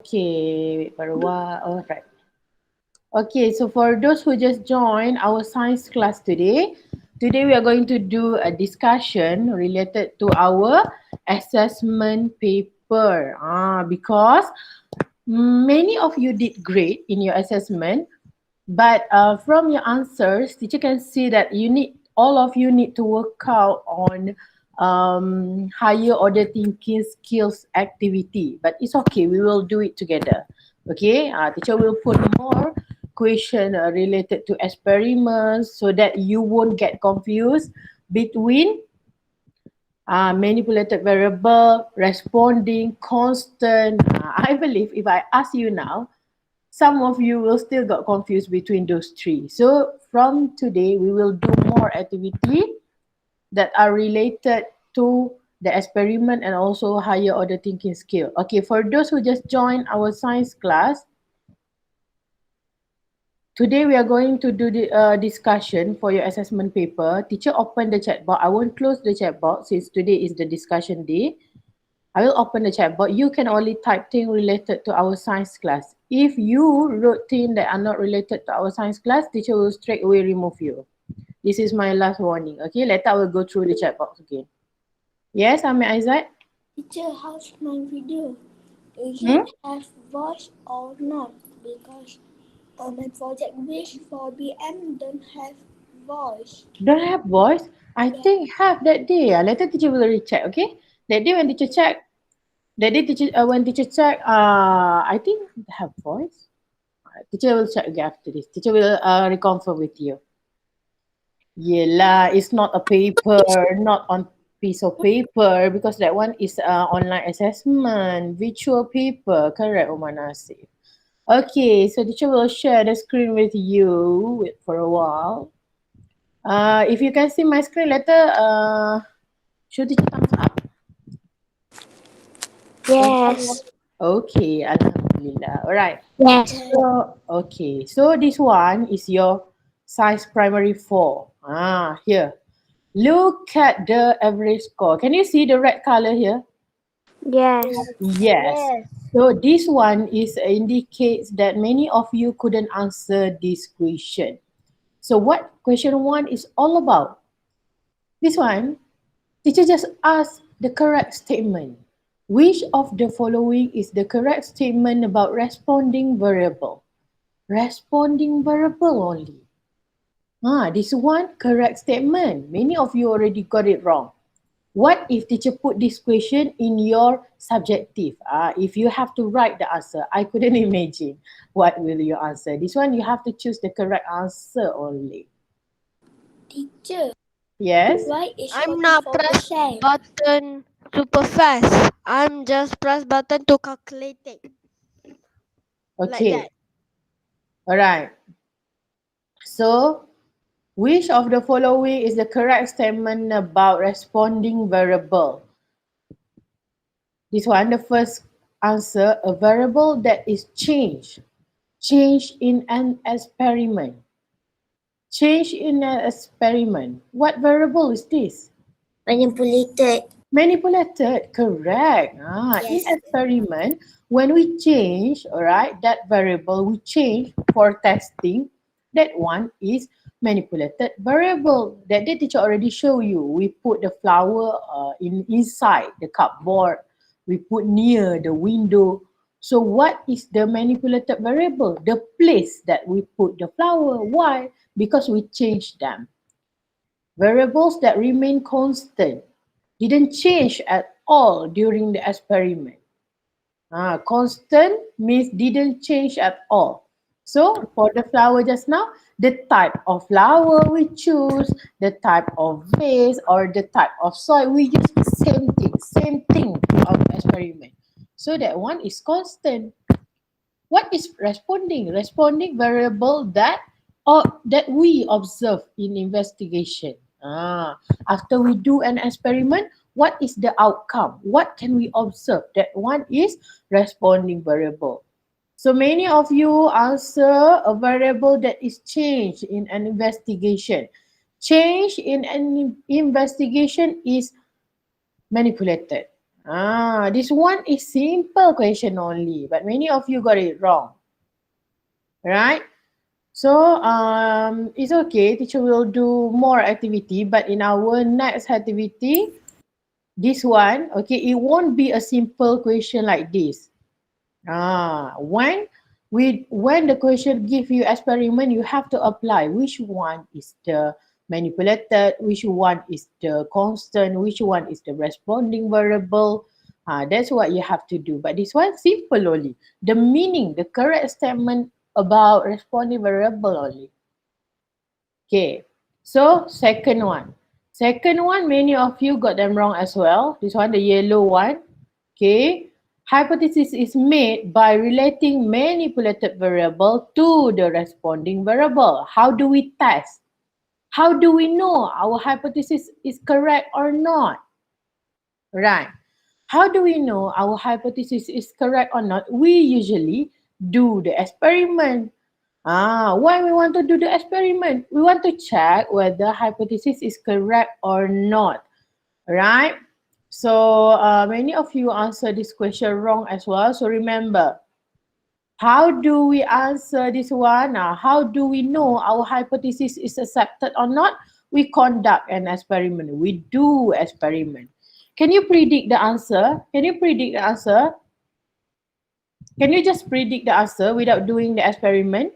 Okay, wait for a while. All right. Okay, so for those who just joined our science class today we are going to do a discussion related to our assessment paper. Because many of you did great in your assessment, but from your answers, teacher can see that all of you need to work out on higher order thinking skills activity. But it's okay, we will do it together. Okay, teacher will put more question related to experiments so that you won't get confused between manipulated variable, responding, constant. I believe if I ask you now, some of you will still got confused between those three. So from today, we will do more activity that are related to the experiment and also higher order thinking skill. Okay, for those who just joined our science class, today we are going to do the discussion for your assessment paper. Teacher open the chat box. I won't close the chat box since today is the discussion day. I will open the chat box. You can only type things related to our science class. If you wrote things that are not related to our science class, teacher will straight away remove you. This is my last warning. Okay, later I will go through the chat box again. Yes, Ahmed Aizat? Teacher, how's my video? Is Hmm? it have voice or not? Because my project wish for BM don't have voice. Don't have voice? I Yeah. think have that day. Later teacher will recheck, okay? That day when teacher check, that day teacher, when teacher check, I think have voice. Teacher will check again after this. Teacher will reconfirm with you. Yelah, it's not a paper, not on piece of paper because that one is online assessment, virtual paper. Correct, Umar Nasir. Okay, so teacher will share the screen with you. Wait for a while. If you can see my screen, later show teacher thumbs up. Yes. Okay, Alhamdulillah. Alright. Yes. So this one is your size primary 4. Here. Look at the average score. Can you see the red color here? Yes. Yes. So this one is indicates that many of you couldn't answer this question. So what question 1 is all about? This one, teacher just asked the correct statement. Which of the following is the correct statement about responding variable? Responding variable only. This one correct statement. Many of you already got it wrong. What if teacher put this question in your subjective? If you have to write the answer, I couldn't imagine what will you answer. This one you have to choose the correct answer only. Teacher, Yes? why is I'm not press 44%? button super fast. I'm just press button to calculate it. Like Okay. that. Alright. So which of the following is the correct statement about responding variable? This one, the first answer, a variable that is changed. Change in an experiment. Change in an experiment. What variable is this? Manipulated. Manipulated, correct. In Yes. experiment, when we change, all right, that variable we change for testing, that one is manipulated variable. That the teacher already show you. We put the flower inside the cupboard. We put near the window. So what is the manipulated variable? The place that we put the flower. Why? Because we change them. Variables that remain constant didn't change at all during the experiment. Constant means didn't change at all. So for the flower just now, the type of flower we choose, the type of vase or the type of soil, we use the same thing of the experiment. So that one is constant. What is responding? Responding variable that we observe in investigation. After we do an experiment, what is the outcome? What can we observe? That one is responding variable. So many of you answer a variable that is changed in an investigation. Change in an investigation is manipulated. This one is simple question only, but many of you got it wrong, right? So it's okay. Teacher will do more activity, but in our next activity, this one, okay, it won't be a simple question like this. When the question give you experiment, you have to apply which one is the manipulated, which one is the constant, which one is the responding variable. That's what you have to do. But this one simple only. The meaning, the correct statement about responding variable only. Okay. So second one. Second one, many of you got them wrong as well. This one, the yellow one. Okay. Hypothesis is made by relating manipulated variable to the responding variable. How do we test? How do we know our hypothesis is correct or not? Right. How do we know our hypothesis is correct or not? We usually do the experiment. Why we want to do the experiment? We want to check whether hypothesis is correct or not, right? So many of you answer this question wrong as well. So remember, how do we answer this one? How do we know our hypothesis is accepted or not? We conduct an experiment. We do experiment. Can you predict the answer? Can you predict the answer? Can you just predict the answer without doing the experiment?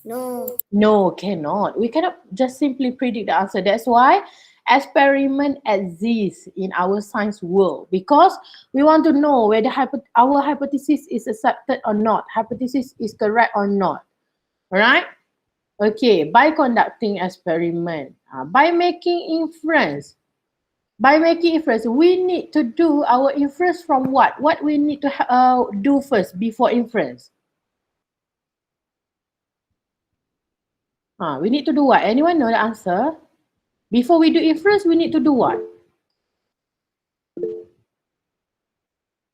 No. No, cannot. We cannot just simply predict the answer. That's why experiment exists in our science world, because we want to know whether our hypothesis is accepted or not, hypothesis is correct or not. Alright? Okay, by conducting experiment, by making inference. By making inference, we need to do our inference from what? What we need to do first before inference? We need to do what? Anyone know the answer? Before we do inference, we need to do what?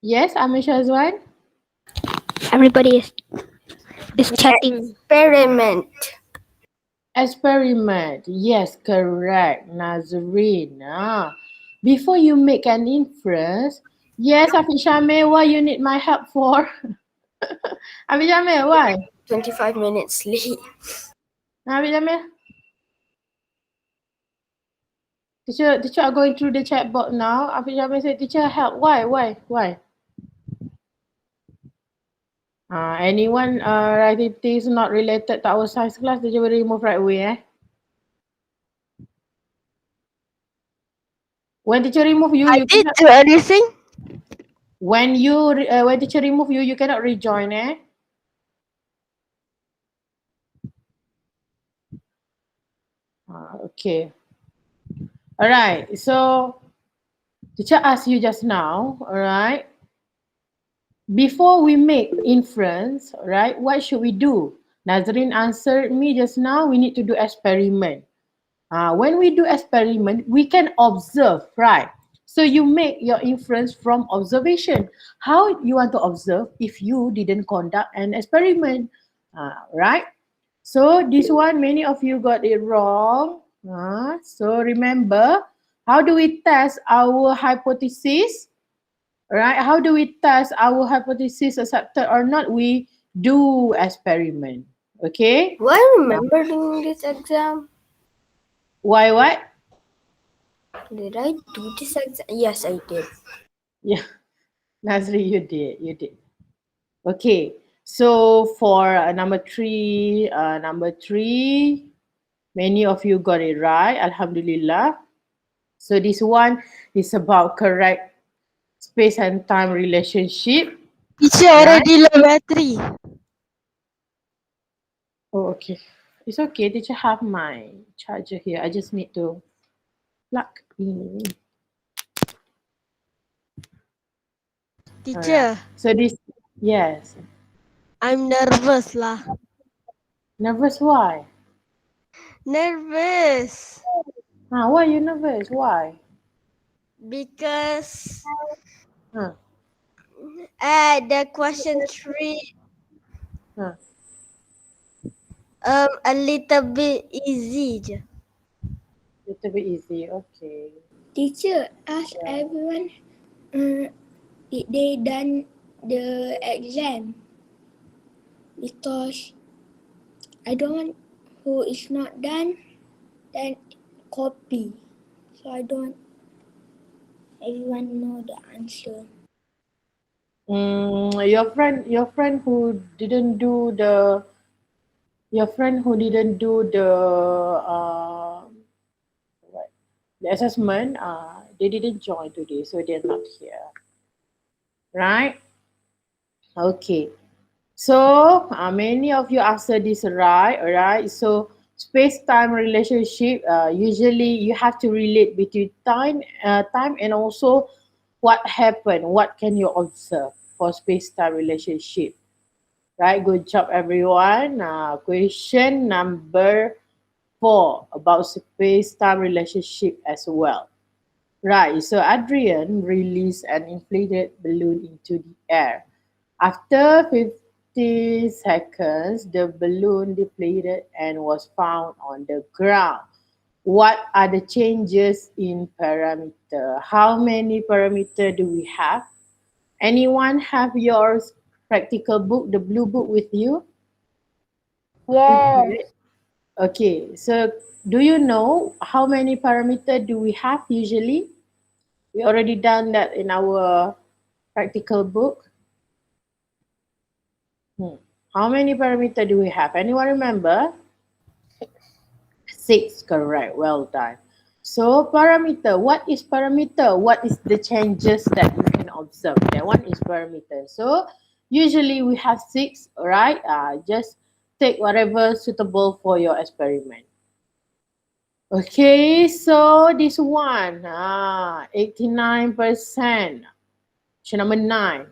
Yes, Amisha Azwan? Everybody is checking. Experiment. Experiment. Yes, correct. Nazreen. Before you make an inference, yes, Afishame, why you need my help for? Afishame, why? 25 minutes late. Afishame? Teacher are going through the chat box now. Afishame said, teacher, help. Why? Anyone writing things not related to our science class, teacher will remove right away, When teacher remove you, I you did cannot. do anything. When teacher remove you, you cannot rejoin, Okay. All right. So teacher asked you just now. All right. Before we make inference, right? What should we do? Nazreen answered me just now. We need to do experiment. When we do experiment, we can observe, right? So you make your inference from observation. How you want to observe if you didn't conduct an experiment, right? So this one, many of you got it wrong. So remember, how do we test our hypothesis? Right? How do we test our hypothesis accepted or not? We do experiment. Okay? Why remember doing this exam? Why what? Did I do this exam? Yes, I did. Yeah, Nazri, you did. Okay, so for number three, many of you got it right. Alhamdulillah. So this one is about correct space and time relationship. Teacher Right? already low battery. Oh, okay. It's okay. Teacher have my charger here. I just need to plug in. Teacher, Alright. So this, yes. I'm nervous lah. Nervous? Why? Nervous Why you nervous? Why? because Huh. the question 3 Huh. a little bit easy je. Little bit easy. Okay. Teacher, ask everyone They done the exam because I don't want who is not done then copy. So I don't everyone know the answer. Your friend who didn't do the your friend who didn't do what, the assessment, they didn't join today, so they're not here, right? Okay. So many of you answer this right, all right? So space-time relationship, usually you have to relate between time and also what happened, what can you observe for space-time relationship, right? Good job, everyone. Question number 4 about space-time relationship as well. Right, so Adrian released an inflated balloon into the air. After 50 seconds, the balloon deflated and was found on the ground. What are the changes in parameter? How many parameter do we have? Anyone have your practical book, the blue book with you? Yes. Okay, so do you know how many parameter do we have usually? We already done that in our practical book. How many parameter do we have? Anyone remember? 6, correct. Well done. So parameter, what is parameter? What is the changes that you can observe? That one is parameter. So usually we have 6, right? Just take whatever suitable for your experiment. Okay, so this one, 89%. Question number 9.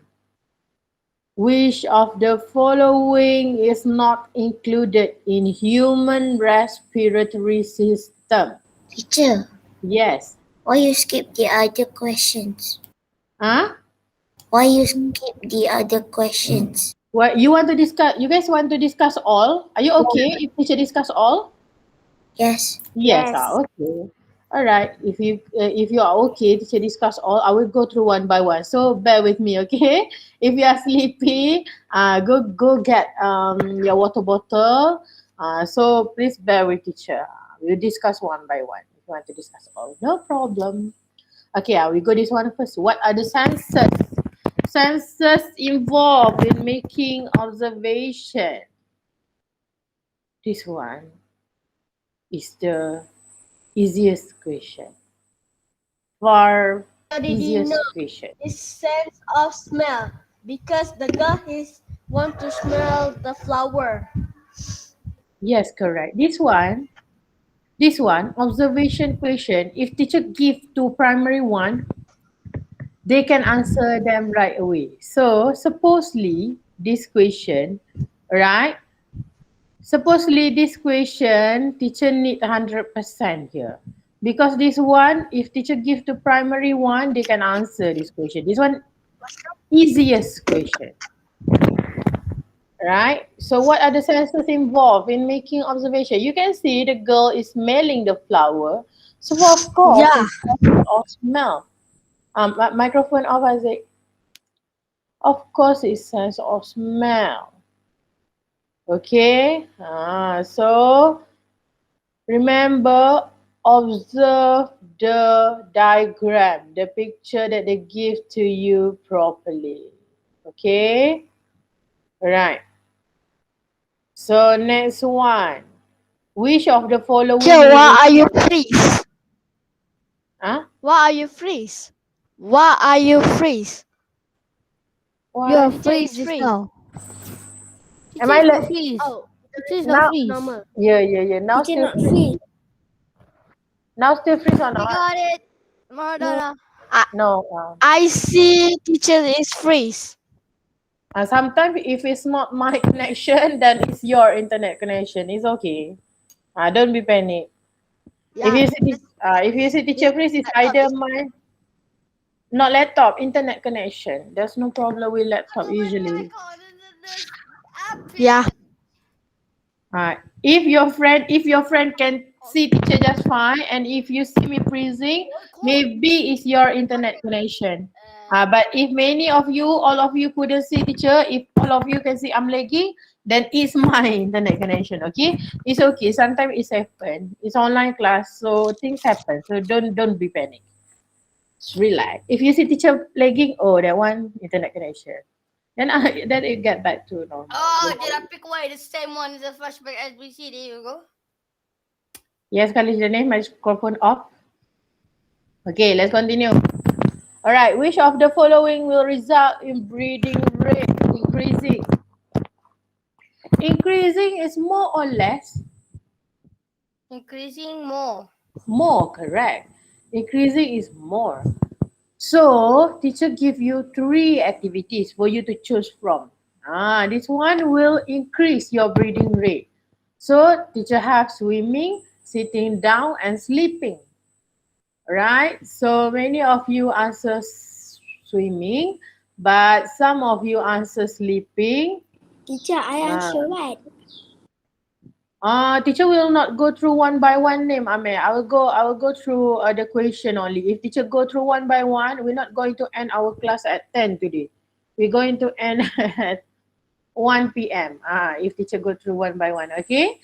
Which of the following is not included in human respiratory system? Teacher, Yes. why you skip the other questions? Huh? Why you skip the other questions? What you want to discuss? You guys want to discuss all? Are you okay if teacher discuss all? Yes. Yes. Yes. Okay. All right. If you are okay to discuss all, I will go through one by one. So bear with me, okay? If you are sleepy, go get your water bottle. So please bear with teacher. We'll discuss one by one. If you want to discuss all, no problem. Okay, we go this one first. What are the senses? Senses involved in making observation. This one is the easiest question. For How did he easiest know question. his sense of smell? Because the girl is want to smell the flower. Yes, correct. This one, observation question. If teacher give to primary one, they can answer them right away. So supposedly this question, right? Supposedly this question, teacher need 100% here. Because this one, if teacher give to primary one, they can answer this question. This one, easiest question. Right? So what are the senses involved in making observation? You can see the girl is smelling the flower. So of course, Yeah. it's sense of smell. Microphone off, Isaac. Of course, it's sense of smell. Okay. So remember, observe the diagram, the picture that they give to you properly. Okay. Right. So next one. Which of the following So why are you related? freeze? Huh? Why are you freeze? Why are you freeze? What? Teacher is freeze. Am I like Oh, now? normal. Yeah. Now Teacher still not freeze. free. Now still freeze or We not? got it. No. No. I see teacher is freeze. Sometimes if it's not my connection, then it's your internet connection. It's okay. Don't be panic. Yeah. If you see teacher freeze, it's either my not laptop, internet connection. There's no problem with laptop usually. Yeah. If your friend can see teacher just fine, and if you see me freezing, maybe it's your internet connection. But if many of you, all of you couldn't see teacher, if all of you can see I'm lagging, then it's my internet connection, okay? It's okay. Sometimes it's happen. It's online class, so things happen. So don't be panic. Just relax. If you see teacher lagging, oh, that one internet connection. Then it get back to normal. Oh, Don't did I worry. pick away the same one as the flashback SBC? There you go. Yes, Kali Jane, microphone off. Okay, let's continue. All right, which of the following will result in breeding rate increasing? Increasing is more or less? Increasing more. More, correct. Increasing is more. So, teacher give you 3 activities for you to choose from. This one will increase your breathing rate. So, teacher have swimming, sitting down, and sleeping. Right? So, many of you answer swimming, but some of you answer sleeping. Teacher, I answer what? Teacher will not go through one by one name, Amir. I will go through the question only. If teacher go through one by one, we're not going to end our class at 10 today. We're going to end at 1 p.m. If teacher go through one by one, okay?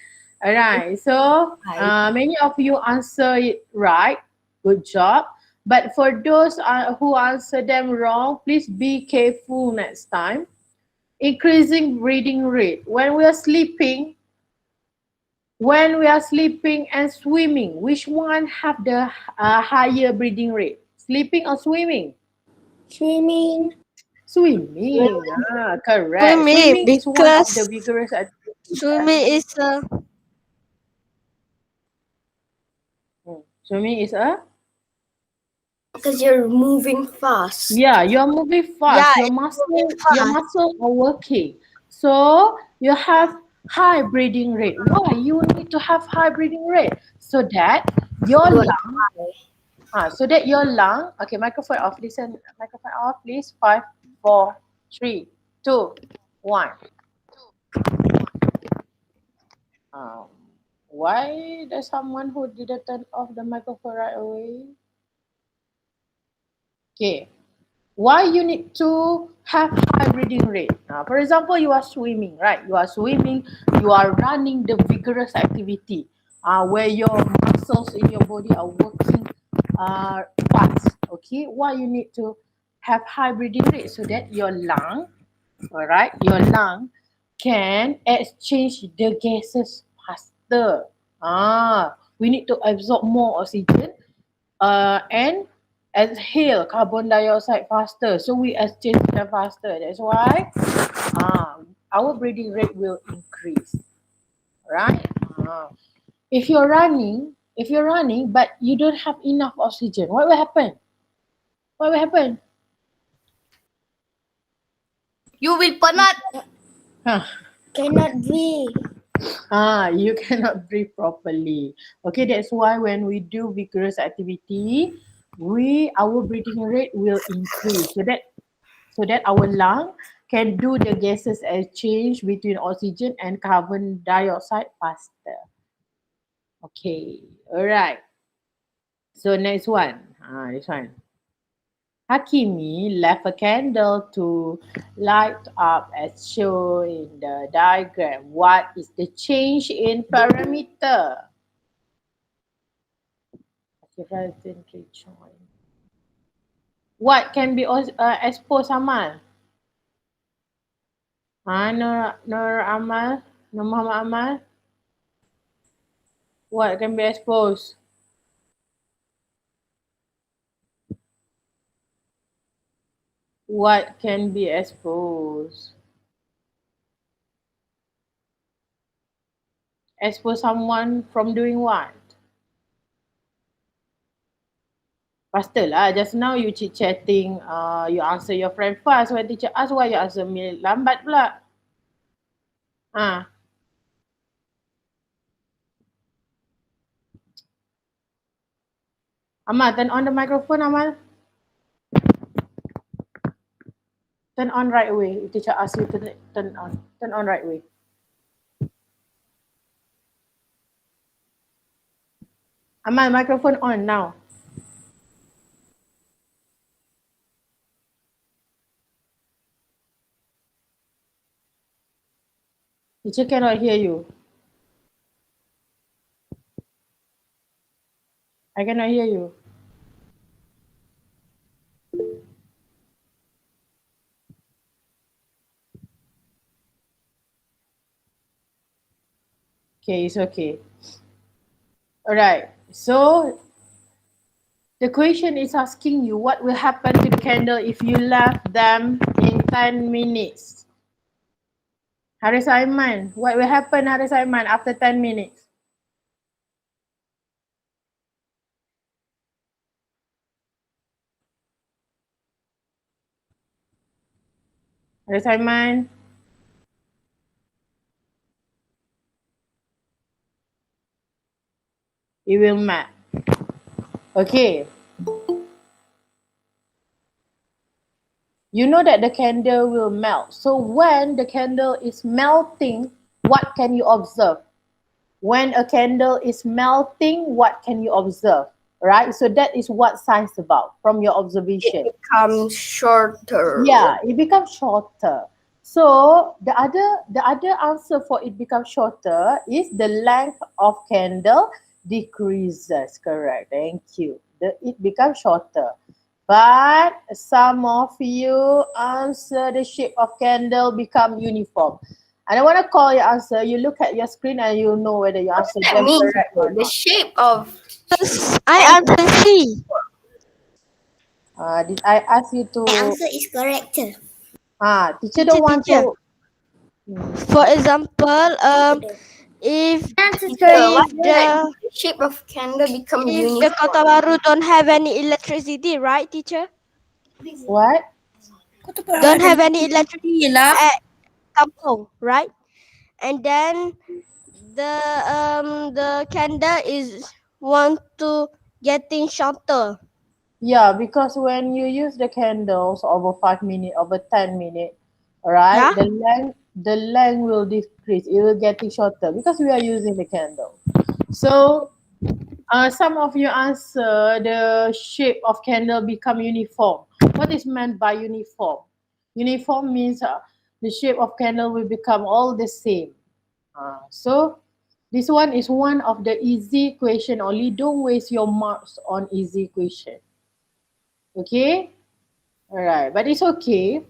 All right. So many of you answer it right. Good job. But for those who answer them wrong, please be careful next time. Increasing breathing rate. When we are sleeping and swimming, which one have the higher breathing rate? Sleeping or swimming? Swimming. Swimming. Correct. Swimming Swimming is one of the because vigorous activities. swimming is Swimming is a? Because you're moving fast. Yeah, you're moving fast. yeah, Your it's moving fast. muscle are working. So you have high breathing rate. Why you need to have high breathing rate? So that your lung, okay, microphone off. Listen, microphone off, please. 5, 4, 3, 2, 1. Um, why there's someone who didn't turn off the microphone right away? Okay. Why you need to have high breathing rate? For example, you are swimming, right? You are swimming, you are running the vigorous activity where your muscles in your body are working fast. Okay, why you need to have high breathing rate? So that your lung, all right, your lung can exchange the gases faster. We need to absorb more oxygen and exhale carbon dioxide faster. So we exchange them faster. That's why our breathing rate will increase. Right? If you're running, but you don't have enough oxygen, what will happen? What will happen? You will penat. Huh. Cannot breathe. You cannot breathe properly. Okay, that's why when we do vigorous activity, our breathing rate will increase so that our lung can do the gases exchange between oxygen and carbon dioxide faster. Okay, all right. So next one, this one. Hakimi left a candle to light up as shown in the diagram. What is the change in parameter? What can be exposed, Amal? Nur Amal, Nur Muhammad Amal. What can be exposed? What can be exposed? Expose someone from doing what? Faster lah. Just now you chit-chatting, you answer your friend fast. When teacher ask, why you answer me lambat pula? Amal, turn on the microphone, Amal. Turn on right away. If teacher ask you to turn on. Turn on right away. Amal, microphone on now. Teacher cannot hear you. I cannot hear you. Okay, it's okay. Alright, so the question is asking you what will happen to the candle if you left them in 10 minutes. Haris Aiman, what will happen, Haris Aiman, after 10 minutes? Haris Aiman? It will melt. Okay. You know that the candle will melt. So when the candle is melting, what can you observe? When a candle is melting, what can you observe? Right? So that is what science about from your observation. It becomes shorter. Yeah, it becomes shorter. So the other answer for it becomes shorter is the length of candle decreases. Correct. Thank you. It becomes shorter. But some of you answer the shape of candle become uniform. I don't want to call your answer. You look at your screen and you know whether you answer That them means correct or the not. shape of I answer C. Did I ask you The to? answer is correct. Sir. Teacher don't want Teacher. to. For example, if teacher. Why if the the shape of candle become if the uniform? Kota Baru don't have any electricity, right, teacher? What? Don't have any electricity at kampung, right? And then the candle is want to getting shorter. Yeah, because when you use the candles over 5 minutes, over 10 minutes, right, Yeah. the length will decrease. It will getting shorter because we are using the candle. So some of you answer the shape of candle become uniform. What is meant by uniform? Uniform means the shape of candle will become all the same. So this one is one of the easy question only. Don't waste your marks on easy question. Okay? Alright, but it's okay.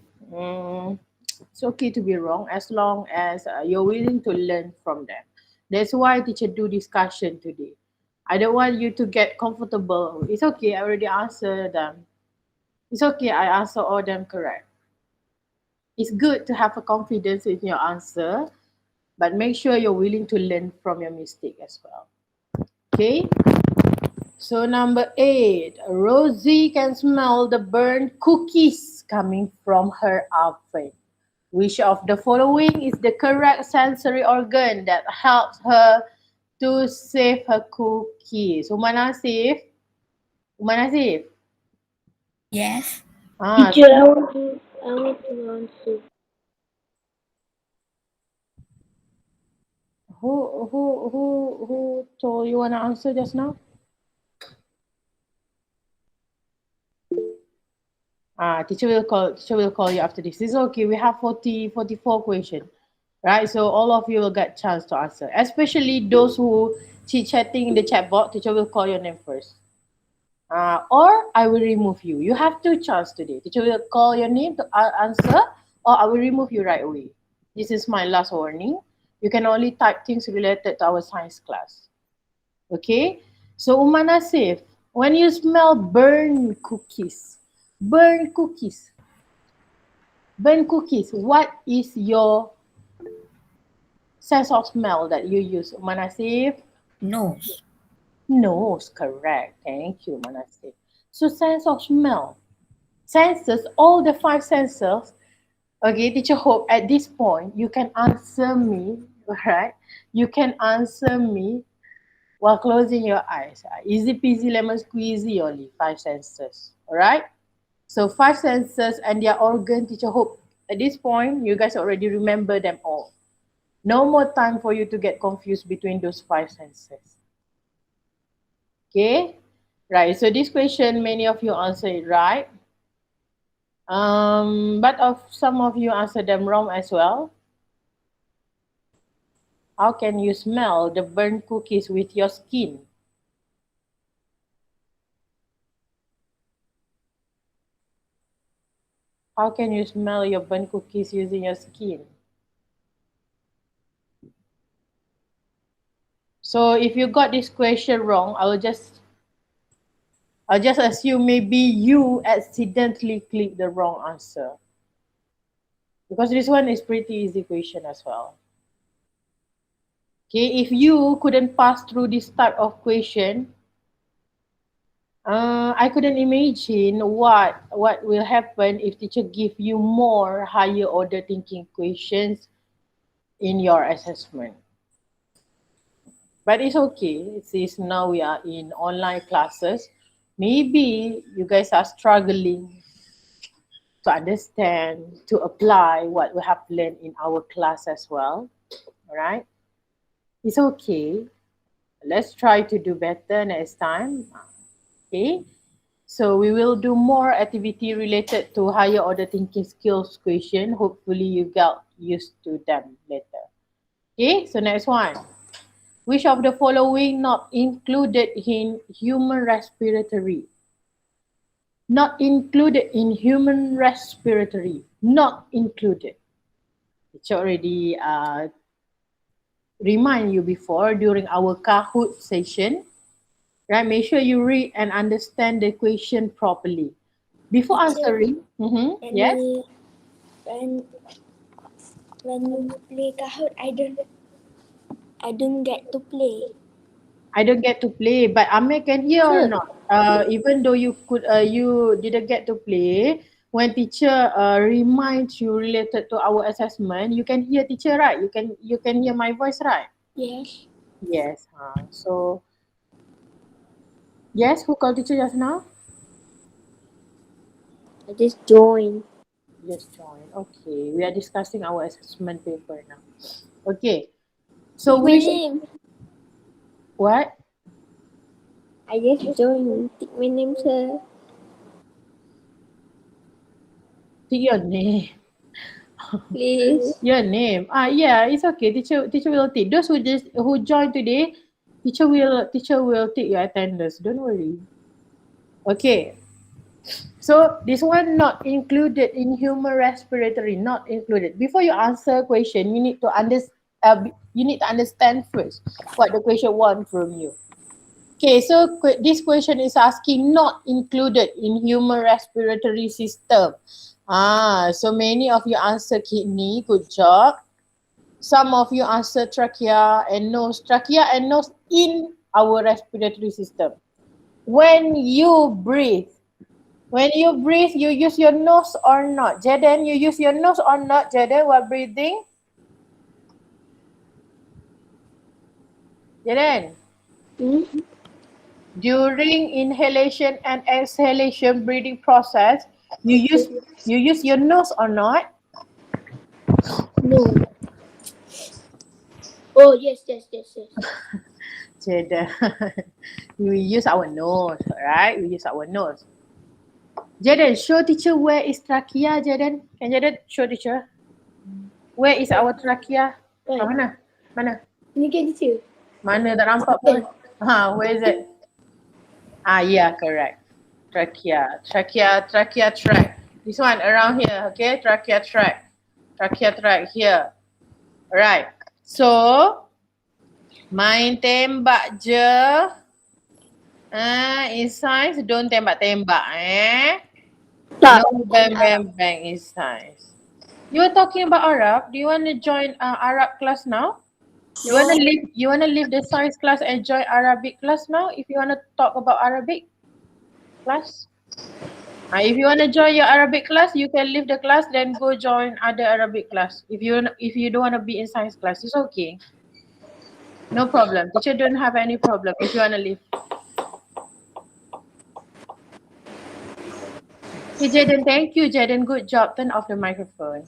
It's okay to be wrong as long as you're willing to learn from them. That's why teacher do discussion today. I don't want you to get comfortable. It's okay, I already answered them. It's okay, I answer all them correct. It's good to have a confidence in your answer, but make sure you're willing to learn from your mistake as well. Okay? So number 8, Rosie can smell the burnt cookies coming from her oven. Which of the following is the correct sensory organ that helps her to save her cookies? Uma Nasif? Uma Nasif? Yes. Teacher, I want to answer. Who told you wanna answer just now? Teacher will call you after this. It's okay. We have 44 questions. Right? So all of you will get chance to answer. Especially those who chit-chatting in the chat box, teacher will call your name first. Or I will remove you. You have two chances today. Teacher will call your name to answer, or I will remove you right away. This is my last warning. You can only type things related to our science class. Okay? So Uma Nasif, when you smell burnt cookies, burnt cookies, what is your sense of smell that you use? Uma Nasif? Nose. Nose, correct. Thank you, Manasif. So sense of smell. Senses, all the 5 senses. Okay, teacher hope at this point you can answer me, right? You can answer me while closing your eyes. Easy peasy lemon squeezy only, 5 senses. Alright? So 5 senses and their organ, teacher hope at this point you guys already remember them all. No more time for you to get confused between those 5 senses. Okay, right. So this question, many of you answer it right. But some of you answer them wrong as well. How can you smell the burnt cookies with your skin? How can you smell your burnt cookies using your skin? So if you got this question wrong, I'll just assume maybe you accidentally clicked the wrong answer. Because this one is pretty easy question as well. Okay, if you couldn't pass through this type of question, I couldn't imagine what will happen if teacher give you more higher order thinking questions in your assessment. But it's okay. Since now we are in online classes, maybe you guys are struggling to understand, to apply what we have learned in our class as well. All right? It's okay. Let's try to do better next time. Okay? So we will do more activity related to higher order thinking skills question. Hopefully you got used to them later. Okay, so next one. Which of the following not included in human respiratory? Not included in human respiratory. Not included. It's already remind you before during our Kahoot session. Right, make sure you read and understand the question properly. Before Teacher, answering, yes, when you play Kahoot, I don't get to play. I don't get to play, but Amir can hear or Sure. not? Even though you didn't get to play, when teacher reminds you related to our assessment, you can hear teacher, right? You can hear my voice, right? Yes. Yes. So yes, who called teacher just now? I just joined. Just join. Okay, we are discussing our assessment paper now. Okay. So My which name. what? I just joined. Take my name, sir. Your name. Please. Your name. Yeah, it's okay. Teacher will take. Those who joined today, teacher will take your attendance. Don't worry. Okay. So this one not included in human respiratory, not included. Before you answer question, you need to understand first what the question want from you. Okay, so this question is asking not included in human respiratory system. So many of you answer kidney, good job. Some of you answer trachea and nose. Trachea and nose in our respiratory system. When you breathe, you use your nose or not? Jaden, you use your nose or not, Jaden, while breathing? Jaden? During inhalation and exhalation breathing process, you use your nose or not? No. Oh, yes. Jaden, we use our nose, right? We use our nose. Jaden, show teacher where is trachea, Jaden. Can Jaden show teacher? Where is our trachea? Mana? Mana? Ini kan teacher. Mana tak nampak pun. Where is it? Yeah, correct. Trachea tract. This one around here, okay? Trachea tract here. Alright. So, main tembak je. In science, don't tembak-tembak, Tak. No bang in science. You are talking about Arab. Do you want to join Arab class now? You wanna leave the science class and join Arabic class now? If you wanna talk about Arabic class, if you wanna join your Arabic class, you can leave the class then go join other Arabic class. If you don't wanna be in science class, it's okay. No problem. Teacher don't have any problem if you wanna leave. Okay, Jaden, thank you, Jaden. Good job. Turn off the microphone.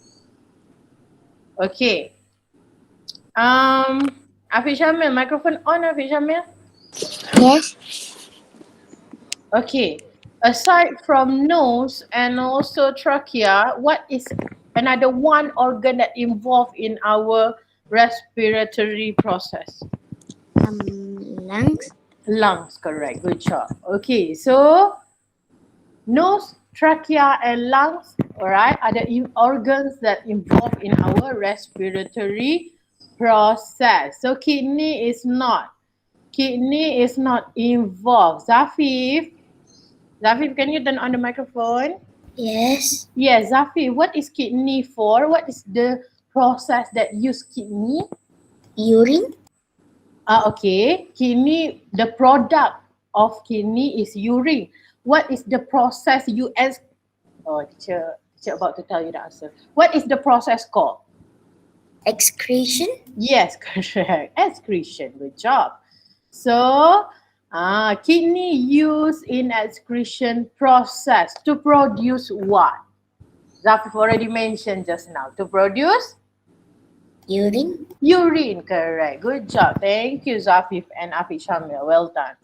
Okay. Afiq Shamil, microphone on, Afiq Shamil. Yes. Okay. Aside from nose and also trachea, what is another one organ that involved in our respiratory process? Lungs. Lungs, correct. Good job. Okay, so nose, trachea, and lungs, all right, are the organs that involve in our respiratory process. So kidney is not. Kidney is not involved. Zafif, can you turn on the microphone? Yes. Yes, Zafif, what is kidney for? What is the process that use kidney? Urine. Okay. Kidney, the product of kidney is urine. What is the process you as teacher about to tell you the answer. What is the process called? Excretion. Yes, correct. Excretion. Good job. So, kidney used in excretion process to produce what? Zafif already mentioned just now. To produce Urine. urine, correct. Good job. Thank you, Zafif and Afiq Shamil. Well done.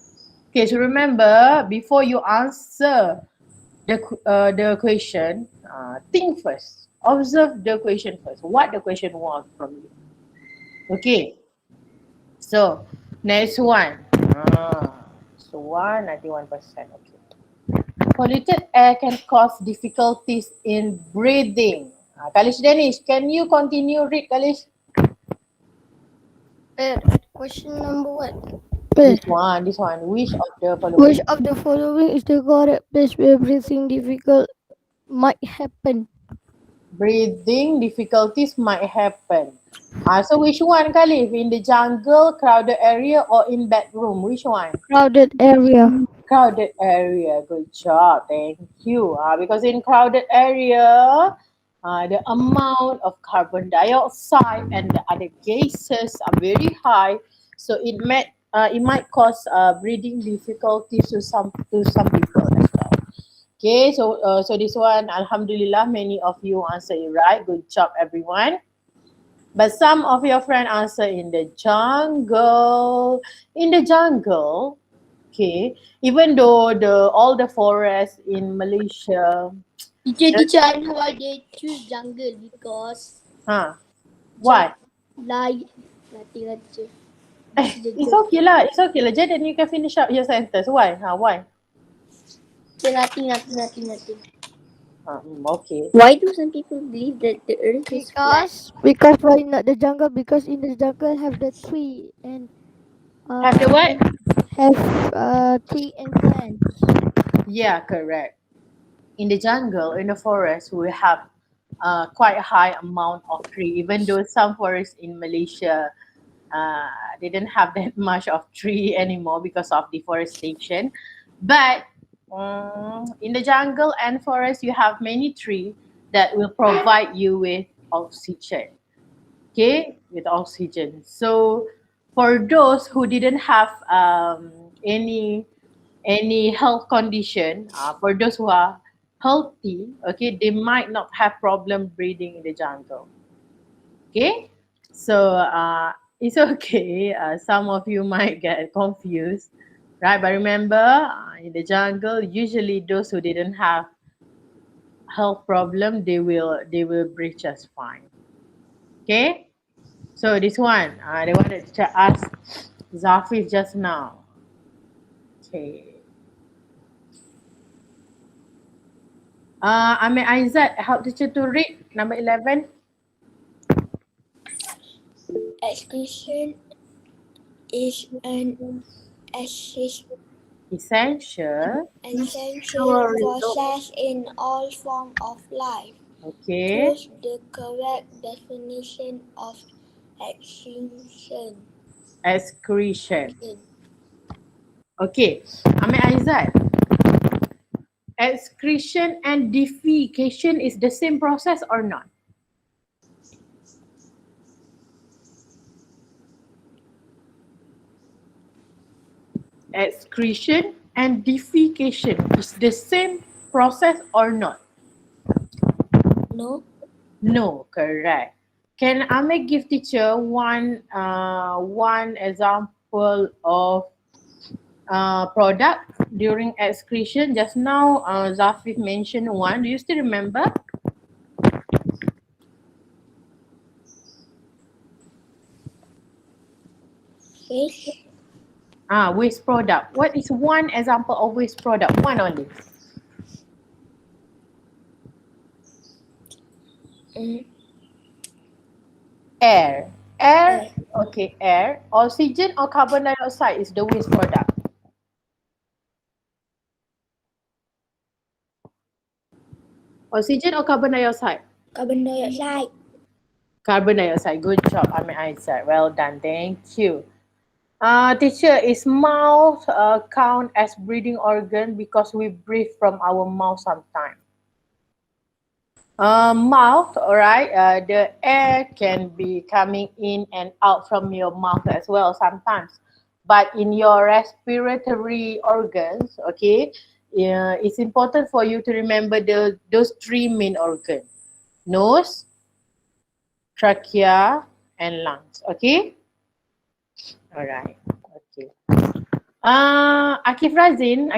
Okay, so remember, before you answer the question, think first. Observe the question first. What the question was from you. Okay. So, next one. So 91%. Okay. Polluted air can cause difficulties in breathing. Kalish Danish, can you continue read, Kalish? Question number what? This one. Which of the following? Which of the following is the correct place where breathing difficult might happen? Breathing difficulties might happen. So which one, Khalif? In the jungle, crowded area, or in bedroom? Which one? Crowded area. Crowded area. Good job. Thank you. Because in crowded area, the amount of carbon dioxide and the other gases are very high, so it might cause breathing difficulties to some people as well. Okay, so this one, Alhamdulillah, many of you answer it right. Good job, everyone. But some of your friends answer in the jungle. In the jungle, okay, even though all the forests in Malaysia, Teacher, I know why they choose jungle because why? nothing, teacher. It's okay lah. It's okay lah. Then you can finish up your sentence. Why? Why? Nothing. Okay. Why do some people believe that the earth is flat? Because why not the jungle? Because in the jungle have the tree and Have the what? have tree and plants. Yeah, correct. In the jungle, in the forest, we have quite a high amount of tree. Even though some forests in Malaysia didn't have that much of tree anymore because of deforestation, but in the jungle and forest, you have many trees that will provide you with oxygen. Okay, with oxygen. So for those who didn't have any health condition, for those who are healthy, okay, they might not have problem breathing in the jungle. Okay, so it's okay. Some of you might get confused, right? But remember, in the jungle, usually those who didn't have health problem, they will breathe just fine. Okay, so this one, the one that teacher asked Zafif just now. Okay. Amir Aizat, help teacher to read number 11. Excretion is an essential Essential. process in all forms of life. Okay. Choose the correct definition of excretion. Excretion. Okay. Amir Aizat. Excretion and defecation is the same process or not? Excretion and defecation is the same process or not? No. No, correct. Can Amir give teacher one example of product during excretion? Just now, Zafif mentioned one. Do you still remember? Waste. Waste product. What is one example of waste product? One only. Mm, Air. Air. Air. Okay, air. Oxygen or carbon dioxide is the waste product. Oxygen or carbon dioxide? Carbon dioxide. Carbon dioxide. Good job, Ahmed Aizat. Well done. Thank you. Teacher, is mouth count as breathing organ because we breathe from our mouth sometimes? Mouth, all right, the air can be coming in and out from your mouth as well sometimes. But in your respiratory organs, okay, it's important for you to remember those three main organs: nose, trachea, and lungs. Okay, all right. Okay. Akif Razin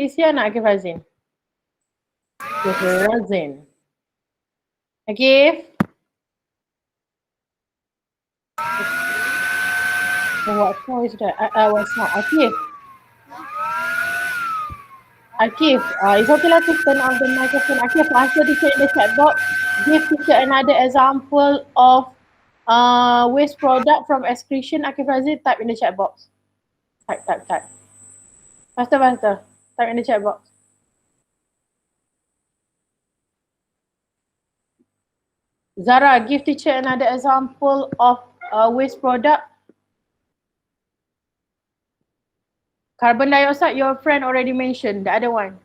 is here, not Akif Razin? Akif Razin. Akif. What voice that? What's not? Akif. Akif, it's okay lah to turn on the microphone. Akif, answer teacher in the chat box. Give teacher another example of waste product from excretion. Akif Razif, type in the chat box. Type. Faster. Type in the chat box. Zara, give teacher another example of waste product. Carbon dioxide, your friend already mentioned. The other one.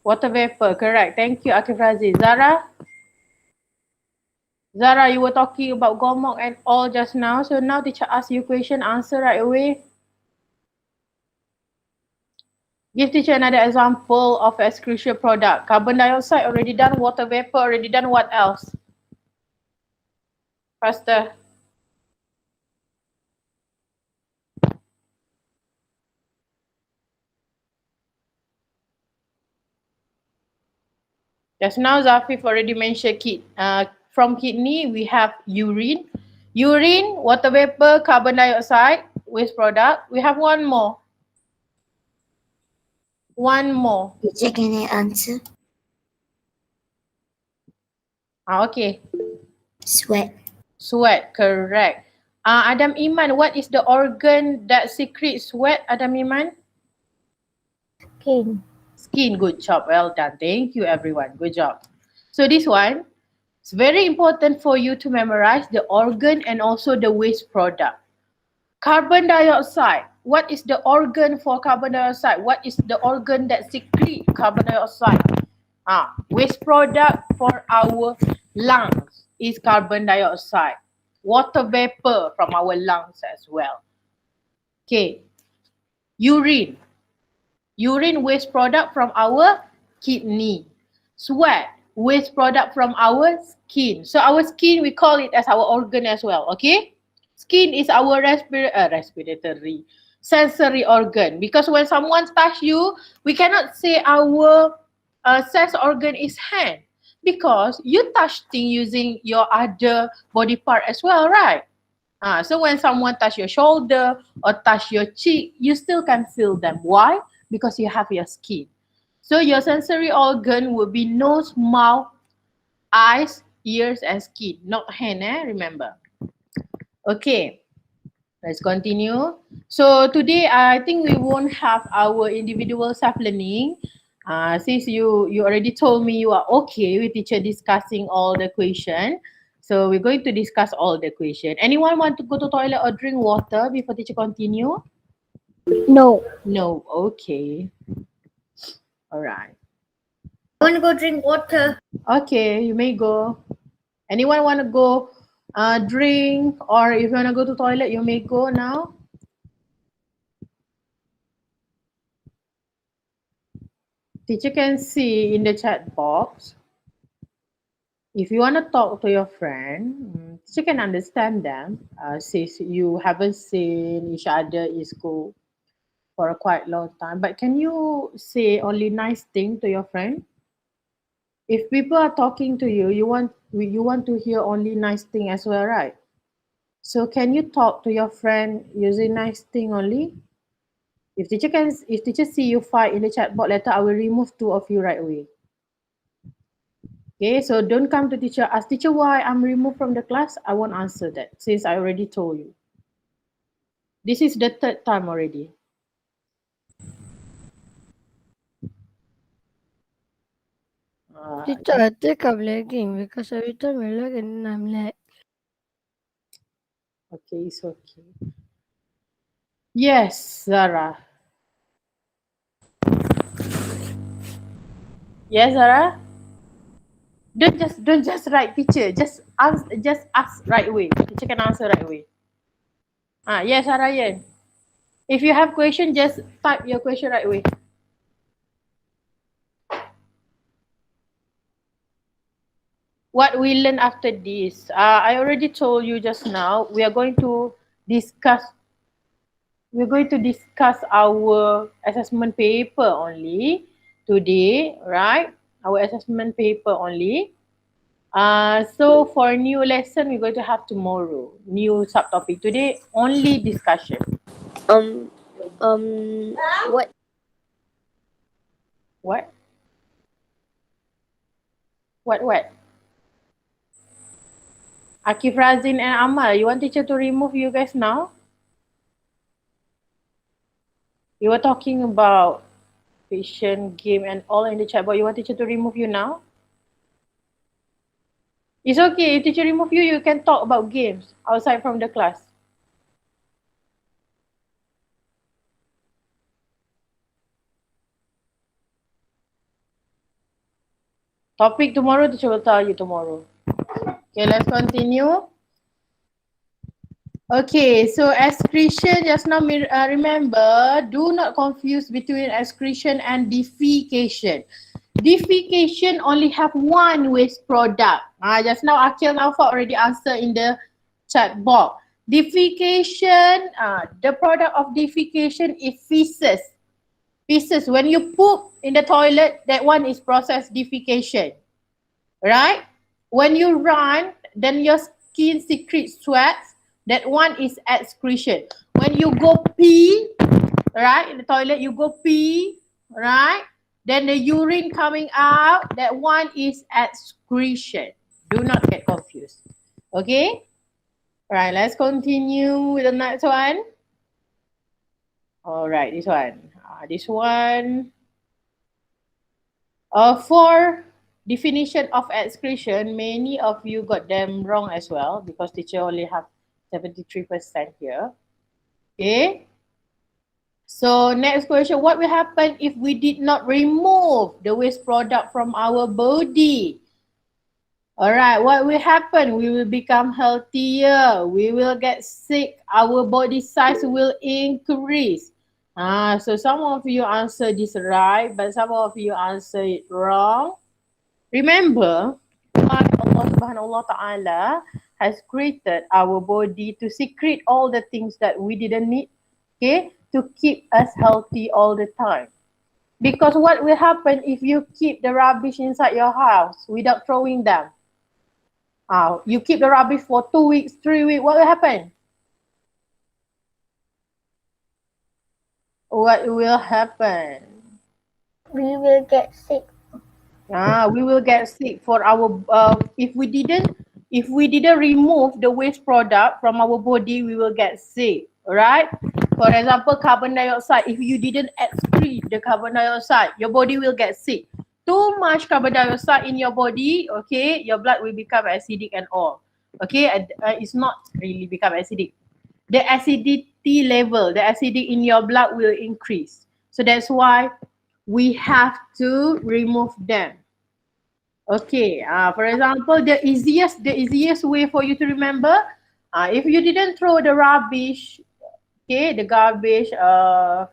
Water vapor, correct. Thank you, Akif Razi. Zara, you were talking about Gomok and all just now. So now teacher ask you question, answer right away. Give teacher another example of excretion product. Carbon dioxide already done, water vapor already done. What else? Faster. Just now Zafif already mentioned from kidney we have urine. Urine, water vapor, carbon dioxide, waste product. We have one more. Teacher, can I answer? Okay. Sweat. Correct. Adam Iman, what is the organ that secretes sweat, Adam Iman? Skin, good job, well done. Thank you everyone, good job. So this one, it's very important for you to memorize the organ and also the waste product. Carbon dioxide, what is the organ for carbon dioxide? What is the organ that secretes carbon dioxide? Waste product for our lungs is carbon dioxide. Water vapor from our lungs as well. Okay, urine waste product from our kidney. Sweat, waste product from our skin. So our skin, we call it as our organ as well, okay? Skin is our respiratory, sensory organ. Because when someone touch you, we cannot say our sense organ is hand. Because you touch things using your other body part as well, right? So when someone touch your shoulder or touch your cheek, you still can feel them. Why? Because you have your skin. So your sensory organ will be nose, mouth, eyes, ears, and skin. Not hand, remember. Okay, let's continue. So today, I think we won't have our individual self-learning. Since you already told me you are okay with teacher discussing all the question. So we're going to discuss all the question. Anyone want to go to toilet or drink water before teacher continue? No. No, okay. All right. I want to go drink water. Okay, you may go. Anyone want to go drink, or if you want to go to toilet, you may go now. Teacher can see in the chat box. If you want to talk to your friend, teacher can understand them. Since you haven't seen each other in school for a quite long time. But can you say only nice thing to your friend? If people are talking to you, you want you want to hear only nice thing as well, right? So can you talk to your friend using nice thing only? If teacher see you fight in the chat box later, I will remove two of you right away. Okay, so don't come to teacher, ask teacher why I'm removed from the class. I won't answer that since I already told you. This is the third time already. Teacher, I think I'm lagging because every time I lag and then I'm lag. Okay, it's okay. Yes, Zara. Yes, Zara. Don't just write teacher. Just ask right away. Teacher can answer right away. Yes, Ryan. If you have question, just type your question right away. What we learn after this? I already told you just now. We are going to discuss. We're going to discuss our assessment paper only today, right? Our assessment paper only. So for new lesson, we're going to have tomorrow. New subtopic. Today, only discussion. Um, what? What? What? Akif Razin and Amal, you want teacher to remove you guys now? You were talking about patient, game and all in the chat box. You want teacher to remove you now? It's okay. If teacher remove you, you can talk about games outside from the class. Topic tomorrow, teacher will tell you tomorrow. Okay, let's continue. Okay, so excretion, just now remember, do not confuse between excretion and defecation. Defecation only have one waste product. Just now Akhil Naufal already answered in the chat box. Defecation, the product of defecation is feces. Feces, when you poop in the toilet, that one is processed defecation, right? When you run, then your skin secretes sweat. That one is excretion. When you go pee, right, in the toilet, you go pee, right? Then the urine coming out, that one is excretion. Do not get confused. Okay? Alright, let's continue with the next one. Alright, this one. This one. For definition of excretion, many of you got them wrong as well because teacher only have 73% here. Okay. So next question, what will happen if we did not remove the waste product from our body? Alright, what will happen? We will become healthier. We will get sick. Our body size will increase. So some of you answer this right, but some of you answer it wrong. Remember, Allah Subhanahu wa Ta'ala has created our body to secrete all the things that we didn't need, okay, to keep us healthy all the time. Because what will happen if you keep the rubbish inside your house without throwing them? You keep the rubbish for 2 weeks, 3 weeks, what will happen? What will happen? We will get sick. We will get sick for our if we didn't remove the waste product from our body, we will get sick. Alright? For example, carbon dioxide. If you didn't excrete the carbon dioxide, your body will get sick. Too much carbon dioxide in your body, okay, your blood will become acidic and all. Okay, it's not really become acidic. The acidity level, the acidity in your blood will increase. So that's why we have to remove them. Okay, for example, the easiest way for you to remember, if you didn't throw the rubbish, okay, the garbage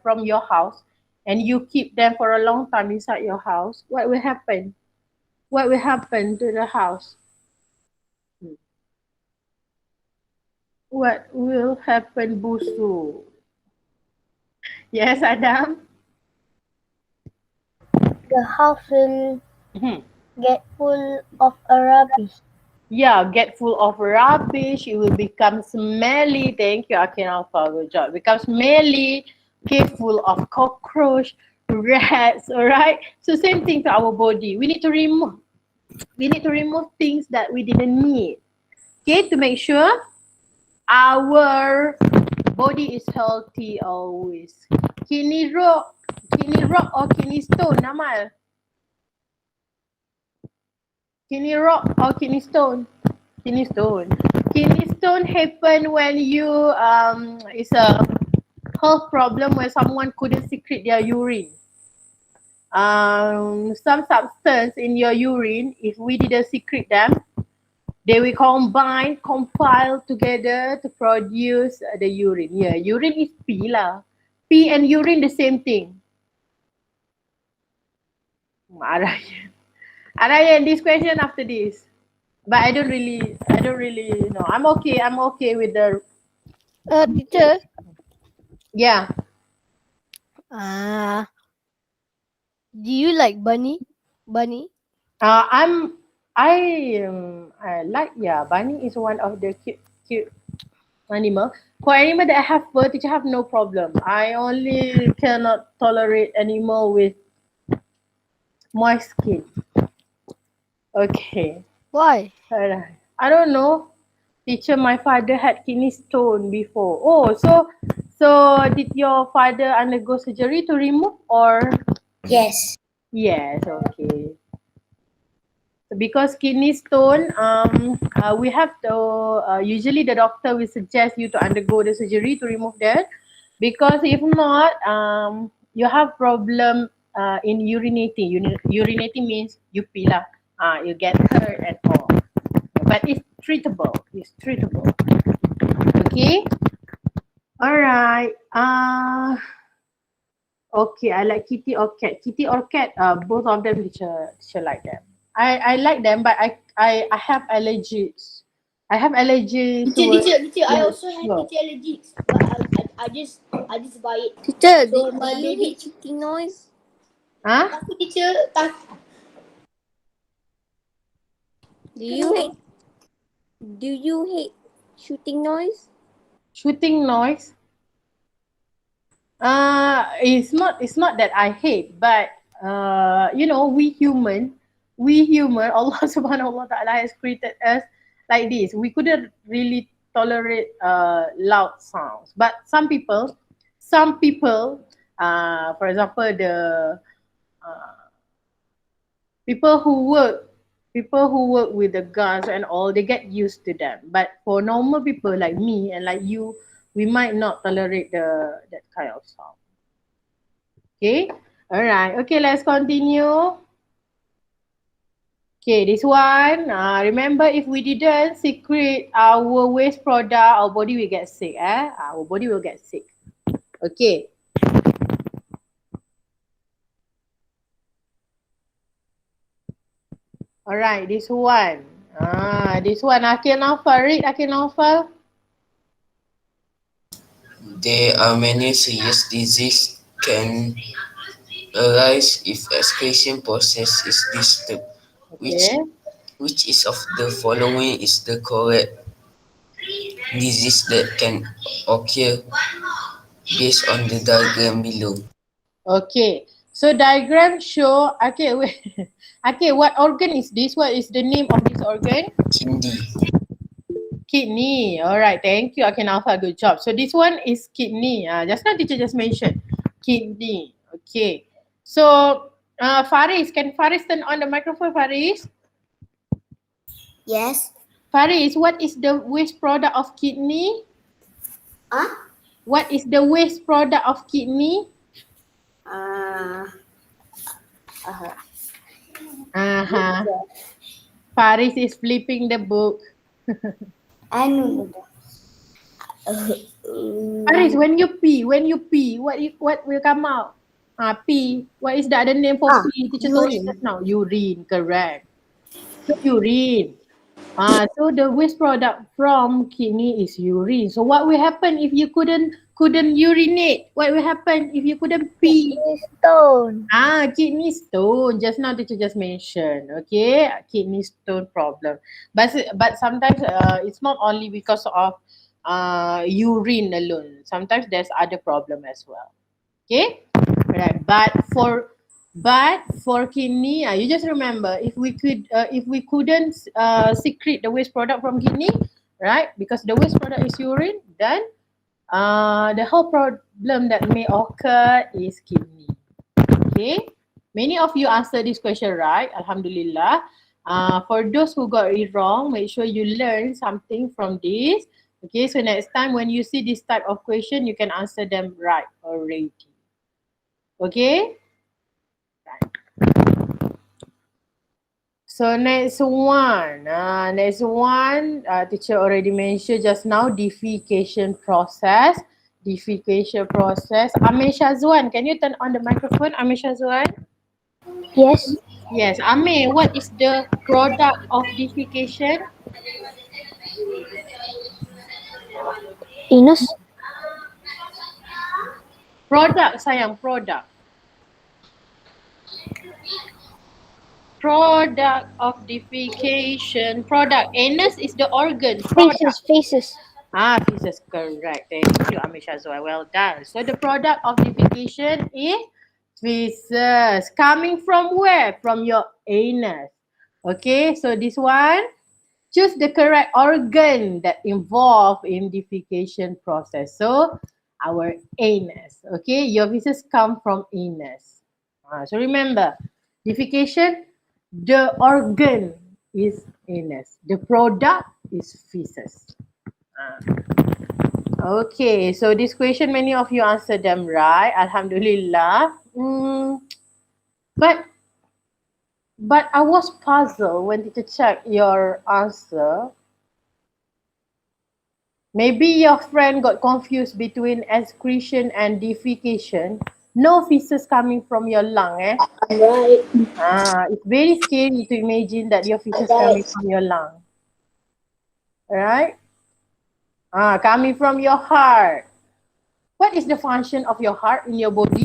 from your house, and you keep them for a long time inside your house, what will happen? What will happen to the house? What will happen, Busu? Yes, Adam? The house will Mhm. get full of rubbish. get full of rubbish. It will become smelly. Thank you, Akin Alpha. Good job. Become smelly. Okay, full of cockroach, rats. All right. So same thing to our body. We need to remove. We need to remove things that we didn't need. Okay, to make sure our body is healthy always. Kidney rock or kidney stone, Namal? Kidney rock or kidney stone? Kidney stone. Kidney stone happen when you it's a health problem where someone couldn't secrete their urine. Some substance in your urine, if we didn't secrete them, they will compile together to produce the urine. Yeah, urine is pee lah. Pee and urine the same thing. Arayan, this question after this. But I don't really know. I'm okay with the, Teacher. yeah. Do you like bunny? Bunny? I like, yeah, bunny is one of the cute animal. For animal that I have fur, teacher have no problem. I only cannot tolerate animal with moist skin. Okay. Why? Alright. I don't know. Teacher, my father had kidney stone before. Oh, so did your father undergo surgery to remove or? Yes. Yes, okay. Because kidney stone, we have to, usually the doctor will suggest you to undergo the surgery to remove that. Because if not, you have problem in urinating. Urinating means you pee lah. You get hurt and all. But it's treatable. It's treatable. Okay. All right. Okay, I like kitty or cat. Kitty or cat, both of them teacher like them. I like them, but I have allergies. I have allergies. Teacher, I Yeah, also have sure. kitty allergies, but I just buy it. Teacher, So do my you baby- hate shooting noise? Huh? Tapi teacher, Do you hate shooting noise? Shooting noise. It's not that I hate, but you know, we human, Allah Subhanahu wa Taala has created us like this. We couldn't really tolerate loud sounds, but some people, for example, the people who work with the guns and all, they get used to them. But for normal people like me and like you, we might not tolerate that kind of sound. Okay, all right. Okay, let's continue. Okay, this one. Remember, if we didn't secrete our waste product, our body will get sick. Our body will get sick. Okay. All right, this one. This one. Akhil Naufal. Read Akhil Naufal. There are many serious diseases can arise if excretion process is disturbed. Okay. Which is of the following is the correct disease that can occur based on the diagram below? Okay. So diagram show. Okay, wait. Okay, what organ is this? What is the name of this organ? Kidney. Kidney. All right. Thank you, Akin Alpha. Good job. So this one is kidney. Just now teacher just mentioned kidney. Okay. So Faris, can Faris turn on the microphone, Faris? Yes. Faris, what is the waste product of kidney? What is the waste product of kidney? Faris is flipping the book. Faris, when you pee, what will come out? Pee. What is the other name for pee? Teacher told you just now. Urine, correct. So urine. So the waste product from kidney is urine. So what will happen if you couldn't couldn't urinate, what will happen if you couldn't pee? Stone. Kidney stone. Just now teacher just mentioned. Okay, kidney stone problem. But sometimes it's not only because of urine alone. Sometimes there's other problem as well. Okay, right. But for kidney, you just remember if we couldn't secrete the waste product from kidney, right? Because the waste product is urine, then the whole problem that may occur is kidney. Okay, many of you answered this question right. Alhamdulillah. For those who got it wrong, make sure you learn something from this. Okay, so next time when you see this type of question, you can answer them right already. Okay. Right. So next one, teacher already mentioned just now, defecation process. Defecation process. Amir Shazwan, can you turn on the microphone, Amir Shazwan? Yes. Yes, Amir, what is the product of defecation? Anus. Product, sayang, product. Product of defecation. Product. Anus is the organ. Product. Faces. Feces, correct. Thank you, Amir Shazwan. Well done. So the product of defecation is feces. Coming from where? From your anus. Okay, so this one, choose the correct organ that involved in defecation process. So our anus. Okay, your feces come from anus. So remember, defecation, the organ is anus. The product is feces. Okay, so this question, many of you answered them right. Alhamdulillah. But I was puzzled when teacher checked your answer. Maybe your friend got confused between excretion and defecation. No feces coming from your lung, Right. It's very scary to imagine that your feces coming from your lung. Alright? Coming from your heart. What is the function of your heart in your body?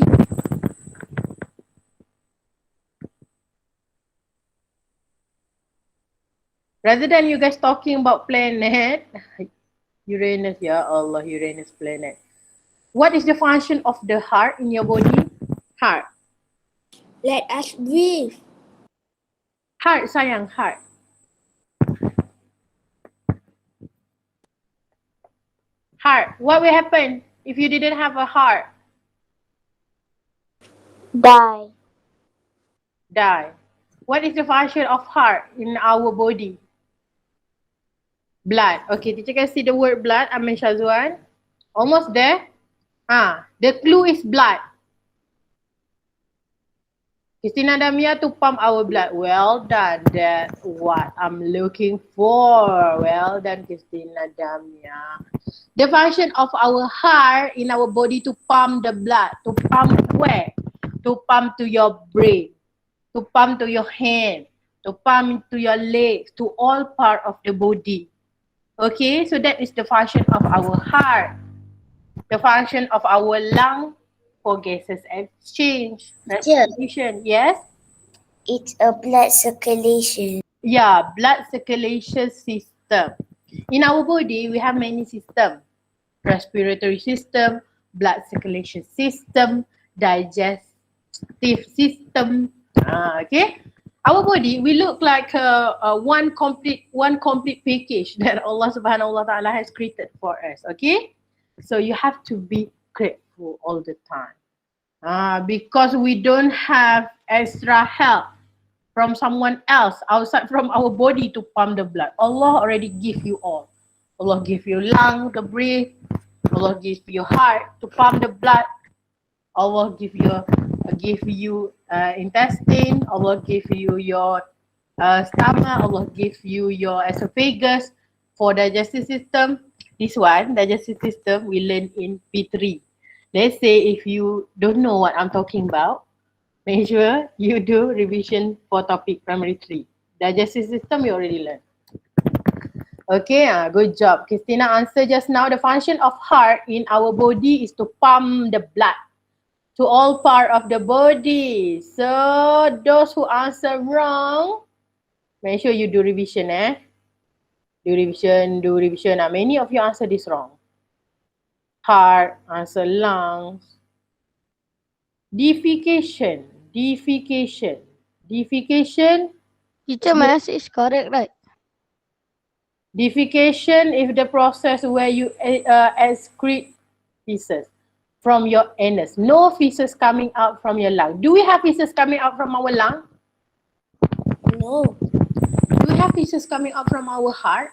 Rather than you guys talking about planet, Uranus, ya Allah, Uranus planet. What is the function of the heart in your body? Heart. Let us breathe. Heart, sayang, heart. Heart. What will happen if you didn't have a heart? Die. Die. What is the function of heart in our body? Blood. Okay, teacher can see the word blood, Amin Shazwan. Almost there. The clue is blood. Christina Damia to pump our blood. Well done. That's what I'm looking for. Well done, Christina Damia. The function of our heart in our body to pump the blood. To pump where? To pump to your brain. To pump to your hand. To pump to your legs. To all part of the body. Okay, so that is the function of our heart. The function of our lung for gases exchange. Respiration. Yes? It's a blood circulation. Yeah, blood circulation system. In our body, we have many systems. Respiratory system, blood circulation system, digestive system. Okay? Our body, we look like one complete package that Allah Subhanahu wa Taala has created for us. Okay? So you have to be grateful all the time. Because we don't have extra help from someone else outside from our body to pump the blood. Allah already give you all. Allah give you lung to breathe. Allah give you heart to pump the blood. Allah give you intestine. Allah give you your stomach. Allah give you your esophagus for digestive system. This one, digestive system, we learn in P3. Let's say if you don't know what I'm talking about, make sure you do revision for topic primary 3. Digestive system, you already learned. Okay, good job. Christina answered just now. The function of heart in our body is to pump the blood to all part of the body. So those who answer wrong, make sure you do revision. Do revision. Many of you answer this wrong. Heart, answer lungs. Defecation. Teacher, my answer is correct, right? Defecation is the process where you excrete feces from your anus. No feces coming out from your lung. Do we have feces coming out from our lung? No. Do we have feces coming out from our heart?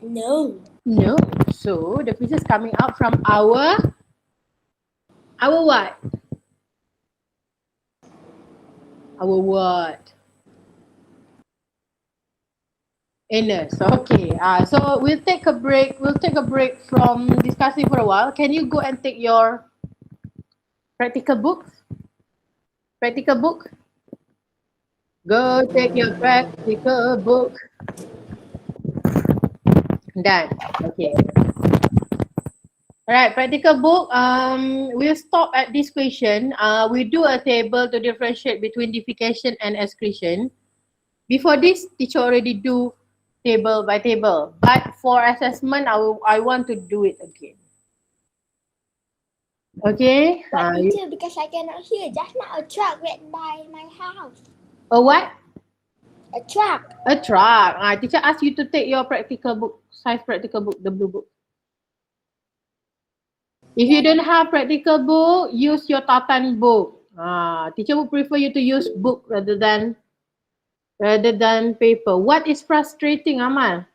No. No. So the feces coming out from our what? Our what? Anus. Okay. So we'll take a break. We'll take a break from discussing for a while. Can you go and take your practical book? Practical book? Go take your practical book. Done. Okay. Alright, practical book. We'll stop at this question. We do a table to differentiate between defecation and excretion. Before this, teacher already do table by table. But for assessment, I want to do it again. Okay. But teacher, because I cannot hear, just now a truck went by my house. A what? A truck. A truck. Teacher asked you to take your practical book, size practical book, the blue book. If you don't have practical book, use your Tatan book. Teacher would prefer you to use book rather than paper. What is frustrating, Amal?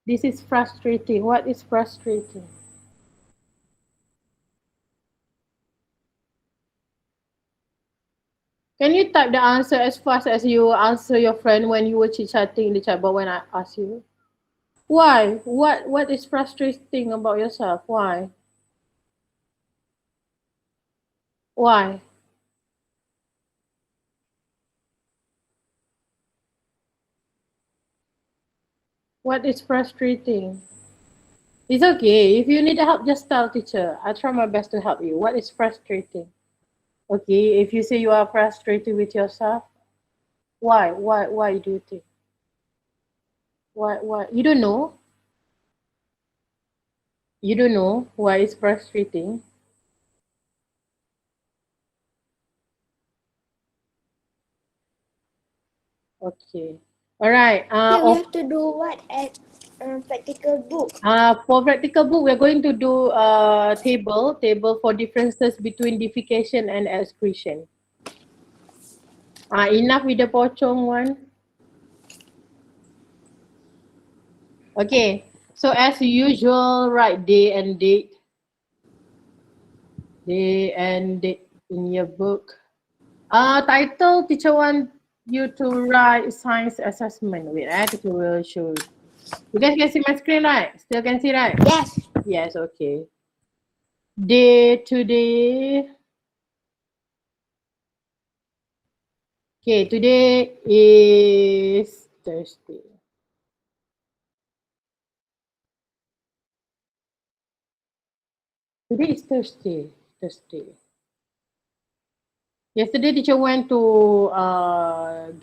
This is frustrating. What is frustrating? Can you type the answer as fast as you answer your friend when you were chit-chatting in the chat box when I asked you? Why? What is frustrating about yourself? Why? Why? What is frustrating? It's okay. If you need help, just tell teacher. I try my best to help you. What is frustrating? Okay, if you say you are frustrated with yourself, why? Why do you think? Why? You don't know? You don't know why it's frustrating? Okay. All right. Here we have to do what at practical book? For practical book, we're going to do a table for differences between defecation and excretion. Enough with the pocong one. Okay. So as usual, write day and date. Day and date in your book. Title, teacher want you to write science assessment. Wait, teacher will show you. You guys can see my screen, right? Still can see, right? Yes. Yes, okay. Day today. Okay, today is Thursday. Today is Thursday. Yesterday, teacher went to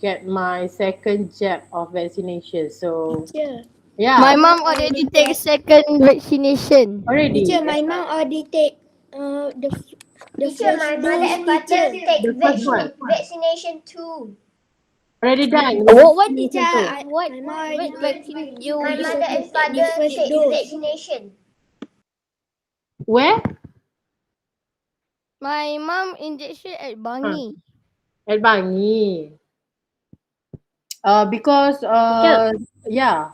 get my second jab of vaccination. So, Teacher. yeah. My mom already take second vaccination. Already. Teacher, my mom already take the Teacher, first my mother dose, and father teacher. take The first one. vaccination too. Already done. What Teacher, what my mom already vaccine you My use? mother and the father first take dose. vaccination. Where? My mom injection at Bangi. At Bangi. Because yeah.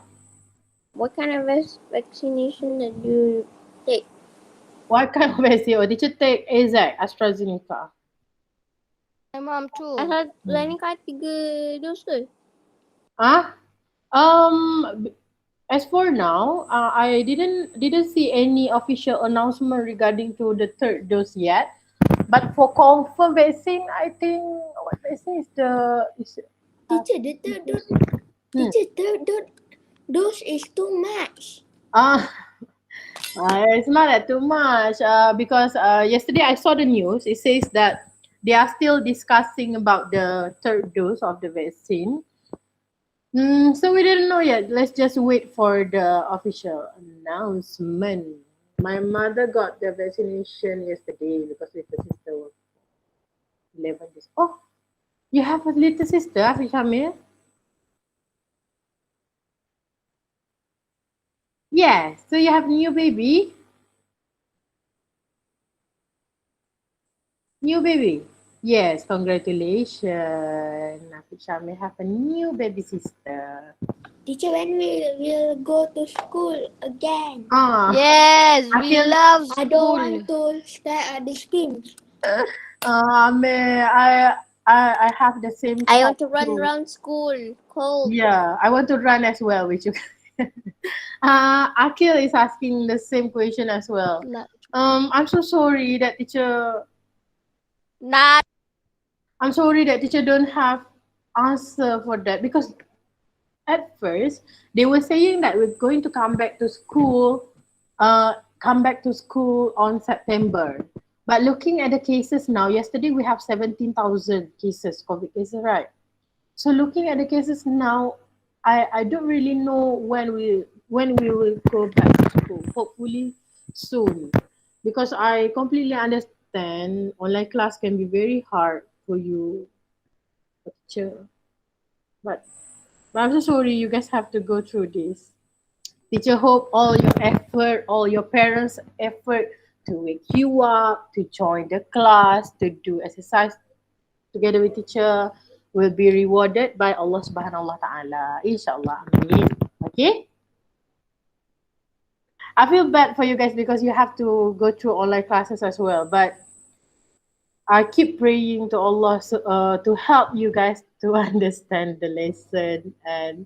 What kind of vaccination did you take? What kind of vaccine? Did you take AstraZeneca? My mom too. AstraZeneca 3 dos tu. As for now, I didn't see any official announcement regarding to the third dose yet. But for confirm vaccine, I think what vaccine is Teacher, the third dot. Hmm. Teacher, third dot. Those is too much. Ah, it's not that too much because yesterday I saw the news. It says that they are still discussing about the third dose of the vaccine. So we didn't know yet. Let's just wait for the official announcement. My mother got the vaccination yesterday because little sister was 11 days. Oh, you have a little sister, Shamil? Yes. So you have new baby? New baby? Yes, congratulations. Nafi Shamil have a new baby sister. Teacher, when will go to school again? Yes, I we feel love I don't school. want to stay at the scheme. I have the same I thought want to run too. around school. Cold. Yeah, I want to run as well with you. Akil is asking the same question as well. Not, I'm so sorry that teacher. not I'm sorry that teacher don't have answer for that because at first they were saying that we're going to come back to school on September. But looking at the cases now, yesterday we have 17,000 cases, COVID cases, right? So looking at the cases now, I don't really know when we will go back to school. Hopefully soon, because I completely understand online class can be very hard for you, teacher. But, but I'm so sorry you guys have to go through this. Teacher hope all your effort, all your parents' effort to wake you up, to join the class, to do exercise together with teacher will be rewarded by Allah Subhanahu wa Ta'ala. Inshallah. Amin. Okay? I feel bad for you guys because you have to go through online classes as well. But I keep praying to Allah to help you guys to understand the lesson and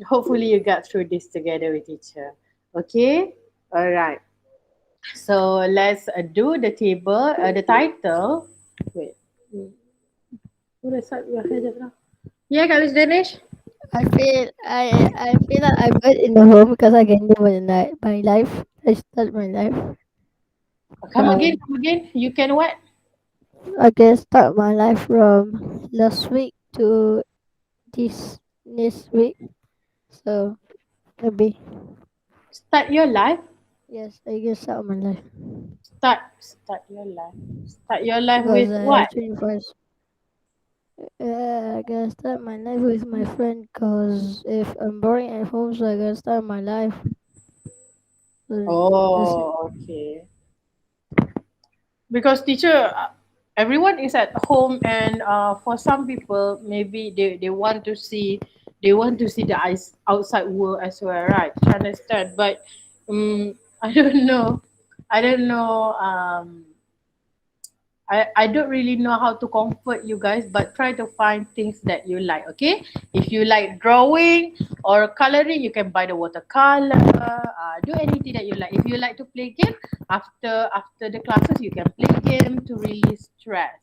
hopefully you get through this together with teacher. Okay? All right. So let's do the table, the title. Wait. What is that? Yeah, Kak Danish? I feel that I'm good in the home because I can do my life. I start my life. Come again. You can what? I can start my life from last week to this week. So maybe Start your life. yes, I can start my life Start your life. Start your life because with what? 21st. I can start my life with my friend because if I'm boring at home, so I can start my life. So that's it. Oh, okay. Because teacher, everyone is at home, and for some people, maybe they want to see the outside world as well, right? I understand, but I don't know. I don't know. I don't really know how to comfort you guys, but try to find things that you like, okay? If you like drawing or coloring, you can buy the watercolor. Do anything that you like. If you like to play game, after the classes, you can play game to release stress.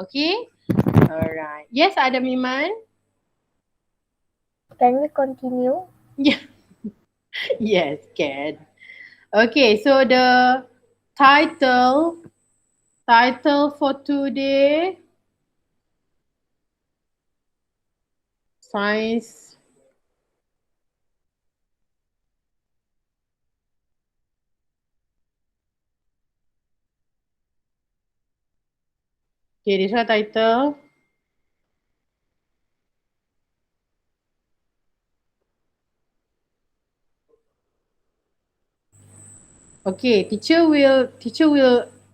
Okay? Alright. Yes, Adam Iman? Can we continue? Yeah. Yes, can. Okay, so the title for today, science. Okay, this one title. Okay, teacher will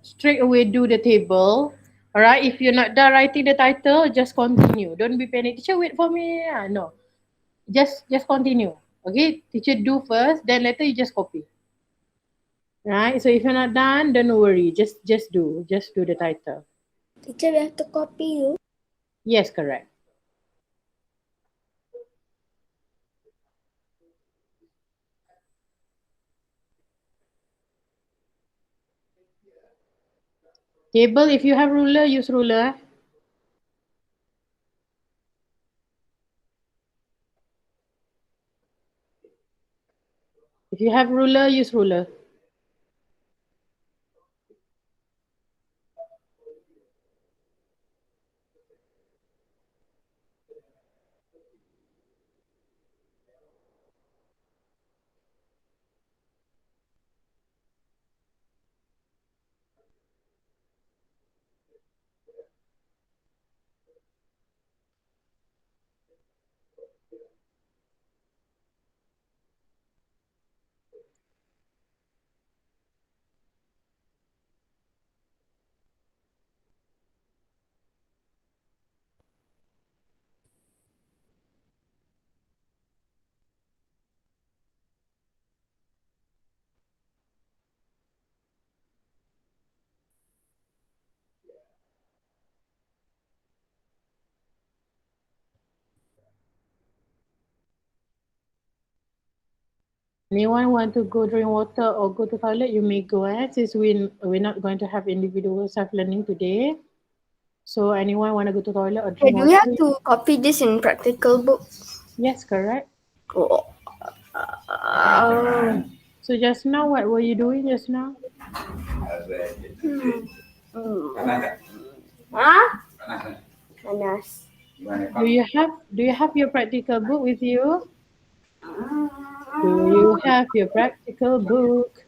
straight away do the table. Alright, if you're not done writing the title, just continue. Don't be panic. Teacher, wait for me. No, just continue. Okay, teacher do first, then later you just copy. Right. So if you're not done, don't worry. Just do the title. Teacher, we have to copy you. Yes, correct. Table. If you have ruler, use ruler. If you have ruler, use ruler. Anyone want to go drink water or go to toilet, you may go. Since we're not going to have individual self-learning today. So anyone want to go to toilet or drink Do water? we have to copy this in practical book? Yes, correct. Oh. So just now, what were you doing just now? Panas. Do you have your practical book with you? Do you have your practical book?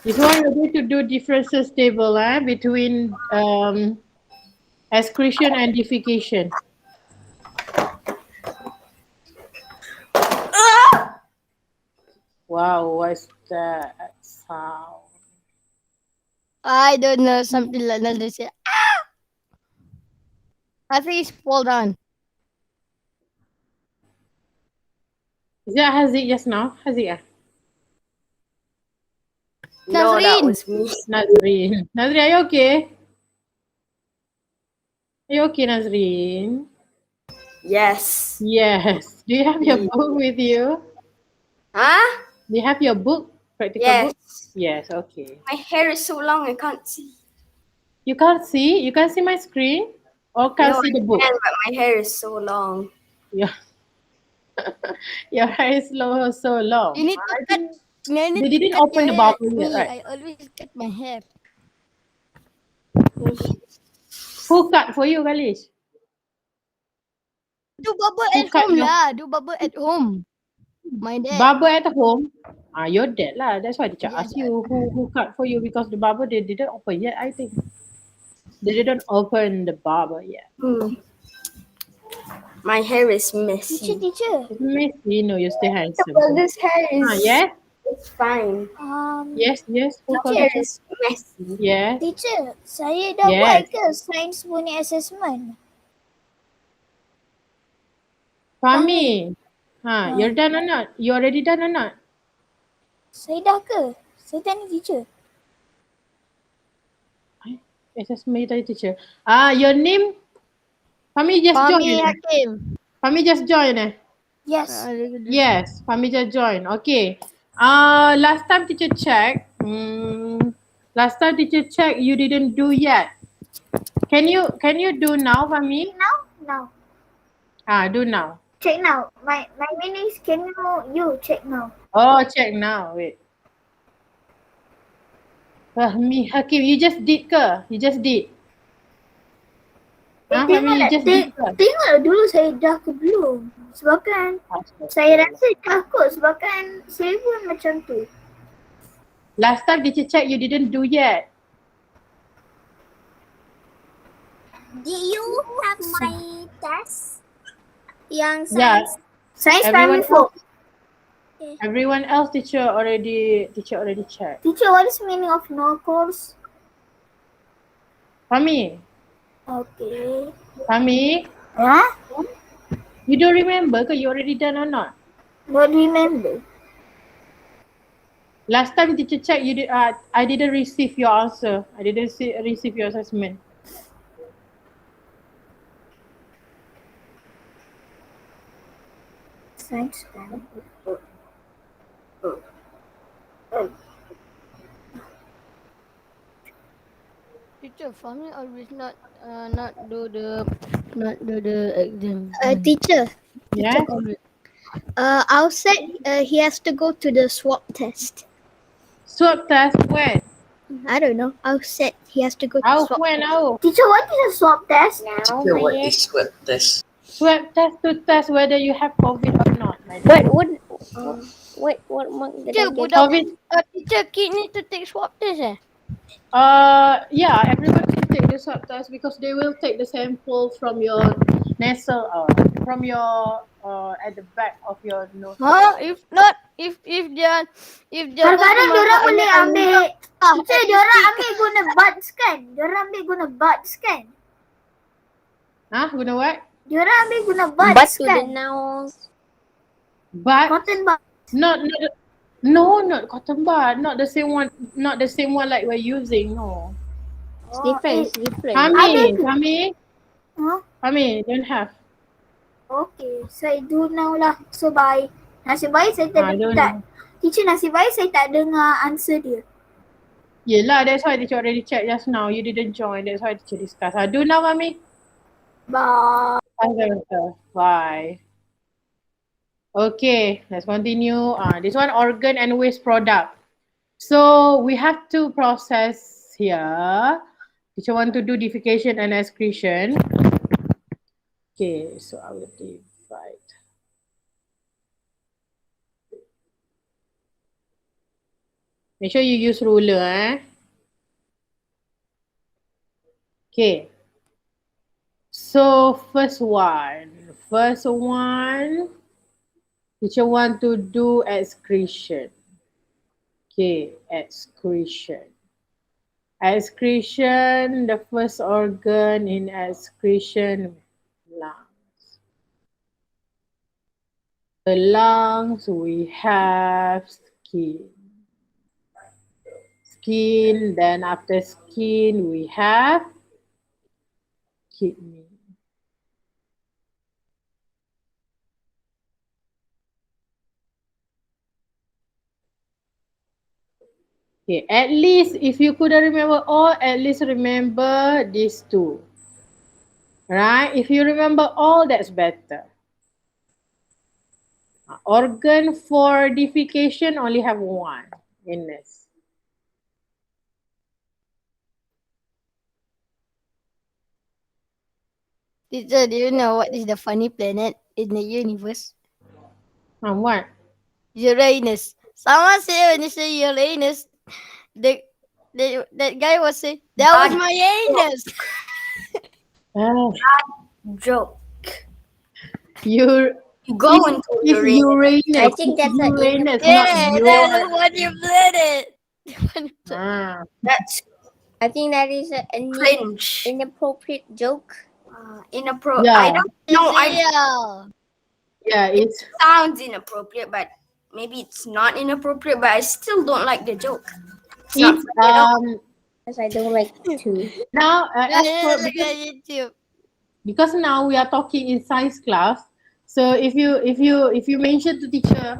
This one we're going to do differences table between excretion and defecation. Wow, what's that sound? I don't know, something like that. They say, ah! I think it's fall down. Is that Haziq just now? Haziq? No, that Nazreen. was me. Nazreen. Nazreen, are you okay? Are you okay, Nazreen? Yes. Yes. Do you have your book with you? Huh? Do you have your book? Practical Yes. book? Yes, okay. My hair is so long I can't see. You can't see? You can't see my screen? Or can't No, see the I book? can, but my hair is so long. Yeah. Your hair is so long. You need to cut. You need They to didn't cut open your the hair bubble like yet, me. right? I always cut my hair. Who cut for you, Kalish? Do bubble Who at cut home your lah. Do bubble at home. My dad. barber at home? Your dad lah. That's why teacher Yeah, asked you who cut for you, because the barber they didn't open yet, I think. They didn't open the barber yet. My hair is messy. Teacher. It's messy. No, you're still handsome. Well, this hair is Yes? it's fine. Yes. Who My called hair teacher? is messy. Yes. Teacher, saya dah Yes. buat ke sains punya assessment? Fahmi. You're done or not? You already done or not? Saya dah ke? Saya tanya teacher. Assessment tadi teacher. Your name? Fahmi just Fahmi join. Hakim. Fahmi just join Yes. Yes, Fahmi just join. Okay. Last time teacher check. Last time teacher check you didn't do yet. Can you do now, Fahmi? Now. Do now. Check now. My name is can you check now. Oh, check now. Wait. Fahmi Hakim, you just did ke? You just did. Fahmi, you just did ke? Tengok dulu saya dah ke belum. Sebabkan saya rasa takut sebabkan saya pun macam tu. Last time teacher check you didn't do yet. Did you have my test? Yang Yeah. Science Everyone primary 4. Everyone else teacher already checked. Teacher, what is meaning of no course? Fahmi, Okay. Fahmi, Huh? you don't remember ke you already done or not? Not remember. Last time teacher check you did. I didn't receive your answer. I didn't receive your assessment. Science primary 4. Teacher, Fahmi always not do the exam. Teacher, Yeah. outside he has to go to the swab test. Swab test when? I don't know. Outside he has to go to How swab when? test. How? Teacher, what is a swab test? Teacher, what is swab test? Swab test to test whether you have COVID or not, my dear. What mark did Teacher, I get? COVID. teacher, kid need to take swab test eh? Yeah, everyone can take the swab test because they will take the sample from your nasal, from your at the back of your nose. Huh? If not, if dia Kadang-kadang diorang boleh ambil. Teacher, diorang stick. ambil guna buds kan? Diorang ambil guna buds kan? Huh? Guna what? Diorang ambil guna But buds to the kan? nose. But Cotton bud. not cotton bud. Not the same one. Not the same one like we're using. No. It's different. It's different. Kami, Huh? don't have. Okay, so I do now lah. So bye. Nasib baik saya I don't tak. know. Teacher, nasib baik saya tak dengar answer dia. Yelah, that's why teacher already checked just now. You didn't join. That's why teacher discuss. Do now, Kami. Bye. Bye. Okay, let's continue. This one organ and waste product. So we have to process here. Teacher want to do defecation and excretion. Okay, so I will divide. Make sure you use ruler, Okay. So first one, teacher want to do excretion. Okay, excretion. Excretion, the first organ in excretion, lungs. The lungs, we have skin. Skin, then after skin, we have kidney. Okay, at least if you couldn't remember all, at least remember these two. Right? If you remember all, that's better. Organ for defecation only have one in this. Teacher, do you know what is the funny planet in the universe? What? Uranus. Someone say when you say Uranus, that guy was saying that was my anus. Joke. You're Go into Uranus. I think that's a Uranus, Yeah, not that's yours. what you planet. That's I think that is an cringe. inappropriate joke. Inappropriate. Yeah. I don't know. Yeah, it's Sounds inappropriate, but maybe it's not inappropriate. But I still don't like the joke. it's Because I don't like to. now as for, Look at YouTube. because now we are talking in science class. So if you mention to teacher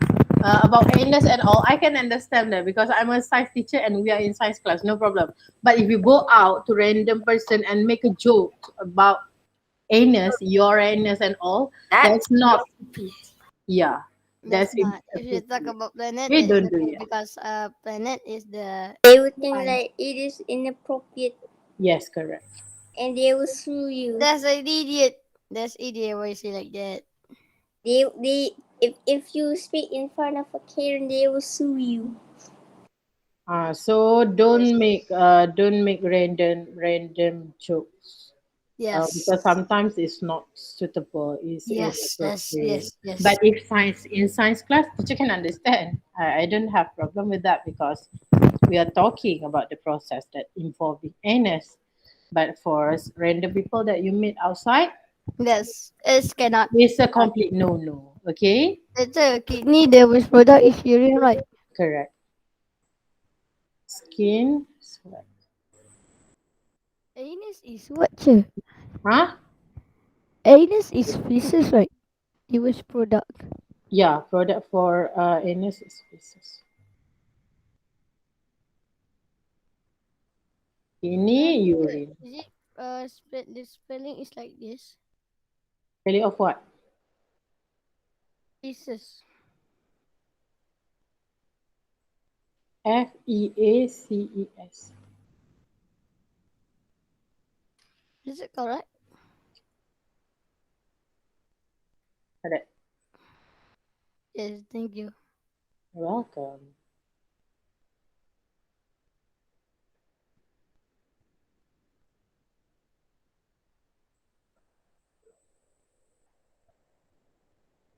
about anus and all, I can understand that because I'm a science teacher and we are in science class, no problem. But if you go out to random person and make a joke about anus, your anus and all, that's not. Yeah, that's But if you talk about planet, We it's don't do okay it. because planet is the They would think Fine. like it is inappropriate yes, correct. and they will sue you. that's an idiot. That's idiot. Why you say like that? They if you speak in front of a Karen, they will sue you. So don't make random jokes. Yes. Because sometimes it's not suitable. It's Yes. inappropriate. Yes. But if in science class, teacher can understand. I don't have problem with that because we are talking about the process that involving anus. But for random people that you meet outside, Yes. It cannot. it's a complete no. Okay, It's a kidney. The waste product is urine, right? correct. Skin, sweat. Anus is what? Sir? Huh? Anus is feces, right? It was product. Yeah, product for anus is feces. Ini urine. Is it the spelling is like this? Spelling of what? Feces. Feaces. Is it correct? Correct. Yes, thank you. You're welcome.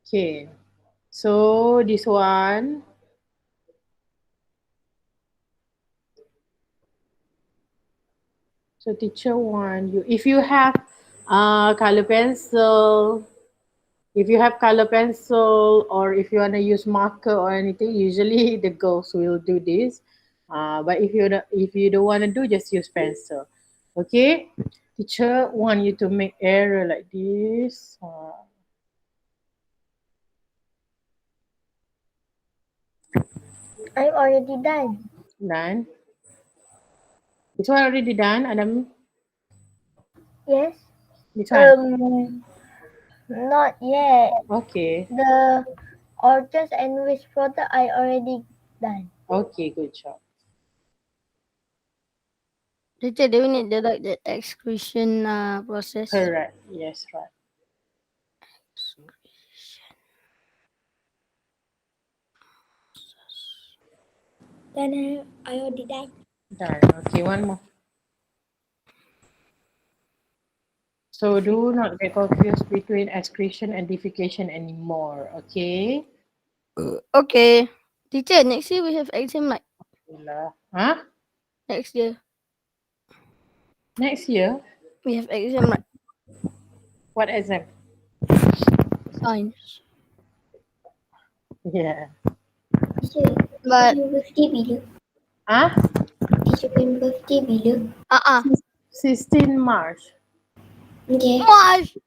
Okay. So this one. So teacher want you, if you have color pencil, if you have color pencil or if you want to use marker or anything, usually the girls will do this. But if you don't want to do, just use pencil. Okay. Teacher want you to make error like this. I'm already done. Done. This one already done, Adam. Yes. This one. Not yet. Okay. The orchards and waste product I already done. Okay, good job. Teacher, do we need the excretion process? Correct. Yes, right. Then I already done. Done. Okay, one more. So do not get confused between excretion and defecation anymore, okay? Okay. Teacher, next year we have exam like Huh? next year. Next year? We have exam like What exam? science. Yeah. Teacher, But your birthday bila? Huh? Teacher punya birthday bila? 16 March. Okay. March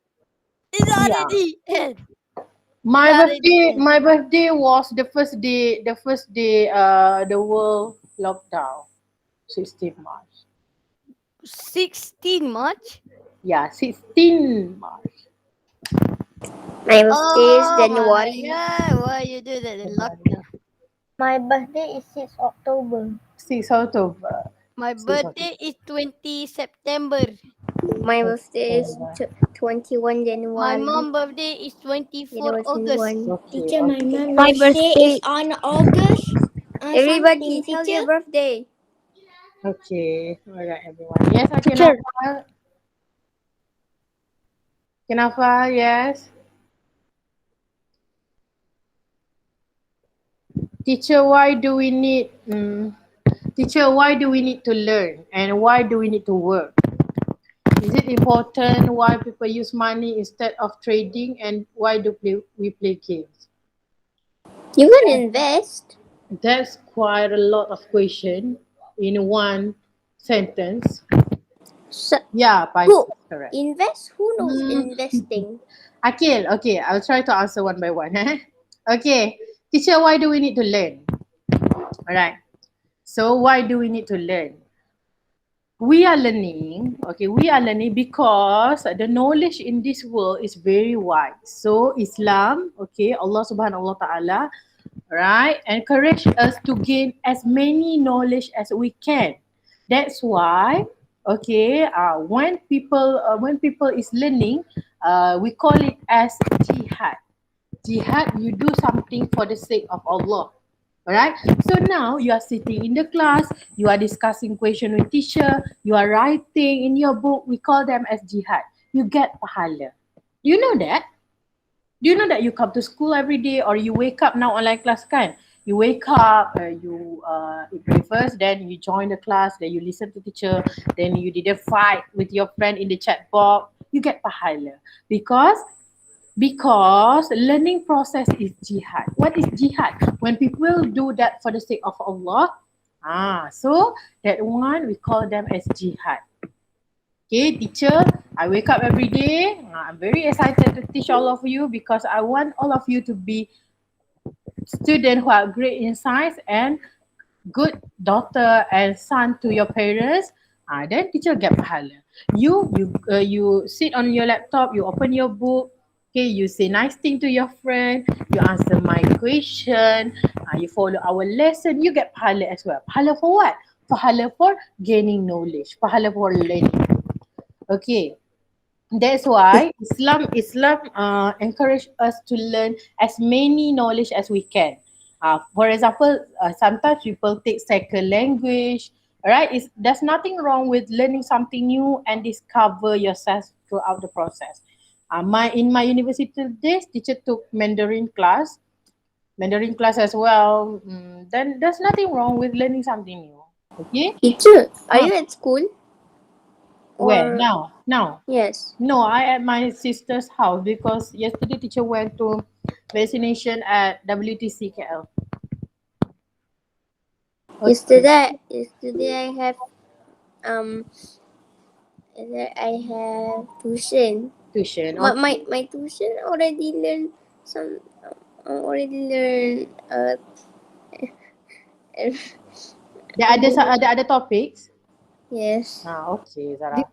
is Yeah. already end. My Yeah, birthday was the first day the world lockdown. 16 March. 16 March. Yeah, 16 March. My birthday is Oh January. yeah, why you do that in lockdown? My birthday is 6 October. 6 October. My 6 birthday is 20 September. My birthday is 21 My January. mom birthday is 24 August. 21. Okay, Teacher, my okay. mom My birthday birthday- is on August. Everybody, Something, tell teacher. your birthday. Okay, alright everyone. Yes, okay, Sure. Nafal. Kenapa? Yes. Teacher, why do we need to learn and why do we need to work? Is it important why people use money instead of trading and why do we play games? You can invest. That's quite a lot of question in one sentence. So, Yeah, by Who? correct. invest? Who knows investing? Akil, okay, I'll try to answer one by one. Okay, teacher, why do we need to learn? Alright, so why do we need to learn? We are learning because the knowledge in this world is very wide. So Islam, okay, Allah Subhanahu wa Ta'ala, right, encourage us to gain as many knowledge as we can. That's why, okay, when people is learning, we call it as jihad. Jihad, you do something for the sake of Allah. Alright, so now you are sitting in the class, you are discussing question with teacher, you are writing in your book, we call them as jihad. You get pahala. Do you know that? Do you know that you come to school every day or you wake up now online class kan? You wake up, you eat breakfast, then you join the class, then you listen to teacher, then you did a fight with your friend in the chat box, you get pahala. Because learning process is jihad. What is jihad? When people do that for the sake of Allah, so that one we call them as jihad. Okay, teacher, I wake up every day. I'm very excited to teach all of you because I want all of you to be students who are great in science and good daughter and son to your parents. Then teacher get pahala. You sit on your laptop, you open your book, okay, you say nice thing to your friend, you answer my question, you follow our lesson, you get pahala as well. Pahala for what? Pahala for gaining knowledge, pahala for learning. Okay. That's why Islam encourage us to learn as many knowledge as we can. For example, sometimes people take second language. Right? There's nothing wrong with learning something new and discover yourself throughout the process. In my university days, teacher took Mandarin class as well. Then there's nothing wrong with learning something new. Okay? Teacher, are Huh. you at school? Where Or now? Now. yes. No, I at my sister's house because yesterday teacher went to vaccination at WTC KL. Yesterday I have tuition. Tuition. My tuition already learn some. Already learn Ada ada topics. yes. Okay, Zara.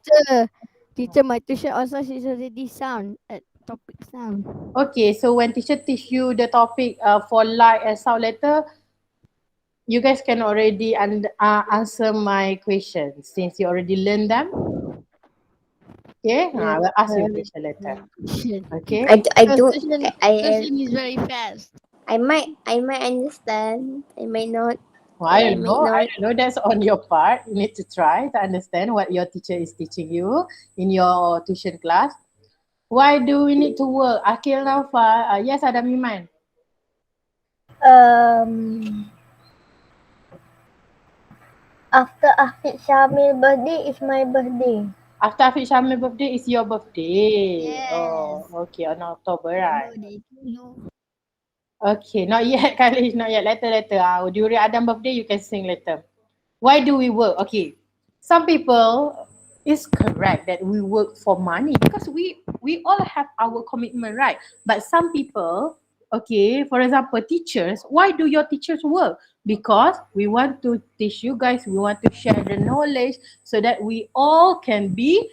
Teacher, my tuition also she's already sound at topic sound. Okay, so when teacher teach you the topic for light and sound letter, you guys can already answer my questions since you already learned them. Okay, I will ask you question later. Okay. I don't. Tuition is very fast. I might understand. I might not. Well, I I don't may know. I not. don't know. That's on your part. You need to try to understand what your teacher is teaching you in your tuition class. Why do we need to work? Akil Naufal. Yes, Adam Iman. After Afiq Syamil birthday is my birthday. After Afiq Syamil birthday is your birthday. Yes. Oh, okay. On October, right? No. Okay. Not yet, Kalish. Not yet. Later. During Adam birthday, you can sing later. Why do we work? Okay. Some people, it's correct that we work for money because we all have our commitment, right? But some people, okay, for example, teachers, why do your teachers work? Because we want to teach you guys, we want to share the knowledge so that we all can be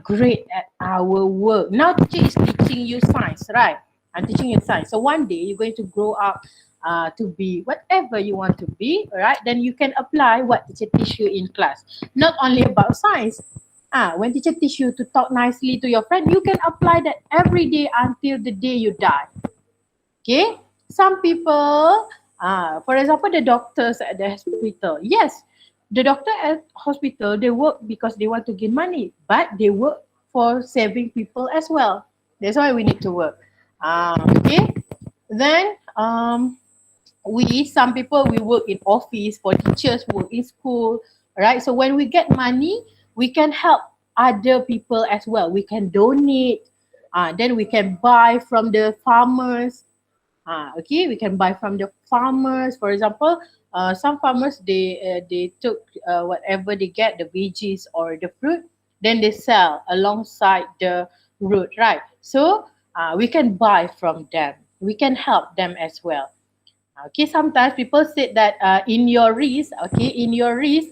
great at our work. Now teacher is teaching you science, right? I'm teaching you science. So one day you're going to grow up to be whatever you want to be, right? Then you can apply what teacher teach you in class. Not only about science. When teacher teach you to talk nicely to your friend, you can apply that every day until the day you die. Okay? Some people, for example, the doctors at the hospital. Yes, the doctor at hospital, they work because they want to gain money, but they work for saving people as well. That's why we need to work. Okay? Then, some people, we work in office, for teachers work in school, right? So when we get money, we can help other people as well. We can donate, then we can buy from the farmers. Okay, we can buy from the farmers. For example, some farmers, they took whatever they get, the veggies or the fruit, then they sell alongside the road, right? So we can buy from them. We can help them as well. Okay, sometimes people say that in your risk,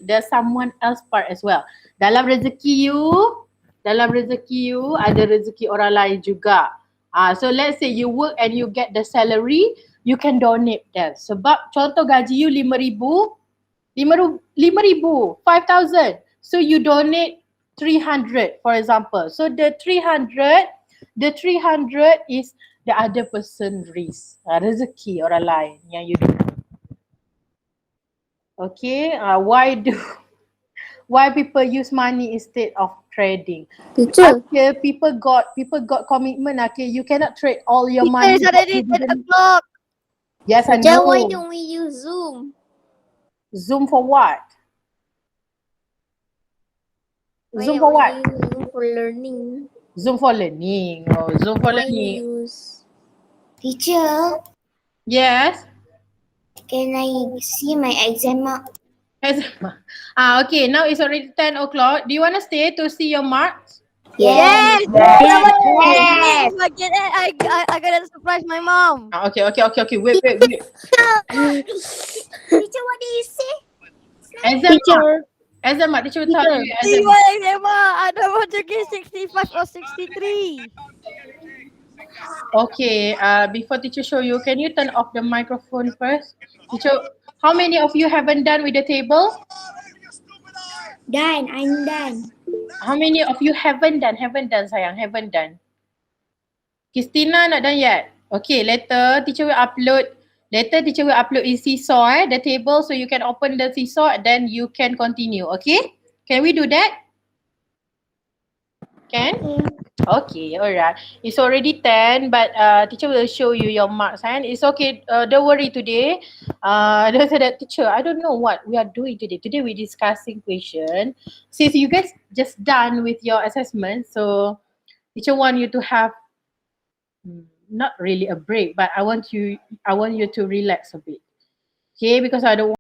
there's someone else part as well. Dalam rezeki you ada rezeki orang lain juga. So let's say you work and you get the salary, you can donate them. Sebab contoh gaji you 5,000. So you donate 300 for example. So the 300 is the other person risk, rezeki orang lain yang you do. Okay, why people use money instead of trading? Teacher, Okay, people got commitment. Okay, you cannot trade all your money. It's already 10 o'clock. Yes, I teacher, know. why don't we use Zoom? Zoom for what? Why Zoom for don't what? we use Zoom for learning? Zoom for learning. Oh, Zoom for Why learning. use? Teacher, Yes. can I see my exam mark? Okay, now it's already 10 o'clock. Do you want to stay to see your marks? Yes. Yes. I gotta surprise my mom. Okay. Wait. Teacher, what did you say? Exam mark. Exam mark, teacher will tell you exam Tiba mark. SMA, ada macam ke 65 or 63. Okay, before teacher show you, can you turn off the microphone first? Teacher, how many of you haven't done with the table? Done, I'm done. How many of you haven't done? Haven't done sayang, haven't done. Christina not done yet. Okay, later teacher will upload. Later teacher will upload in Seesaw the table, so you can open the Seesaw, then you can continue. Okay? Can we do that? Can? Okay, alright. It's already 10, but teacher will show you your marks and it's okay. Don't worry today. There's that teacher, I don't know what we are doing today. Today we're discussing question. Since you guys just done with your assessment, so teacher want you to have not really a break, but I want you to relax a bit. Okay, because I don't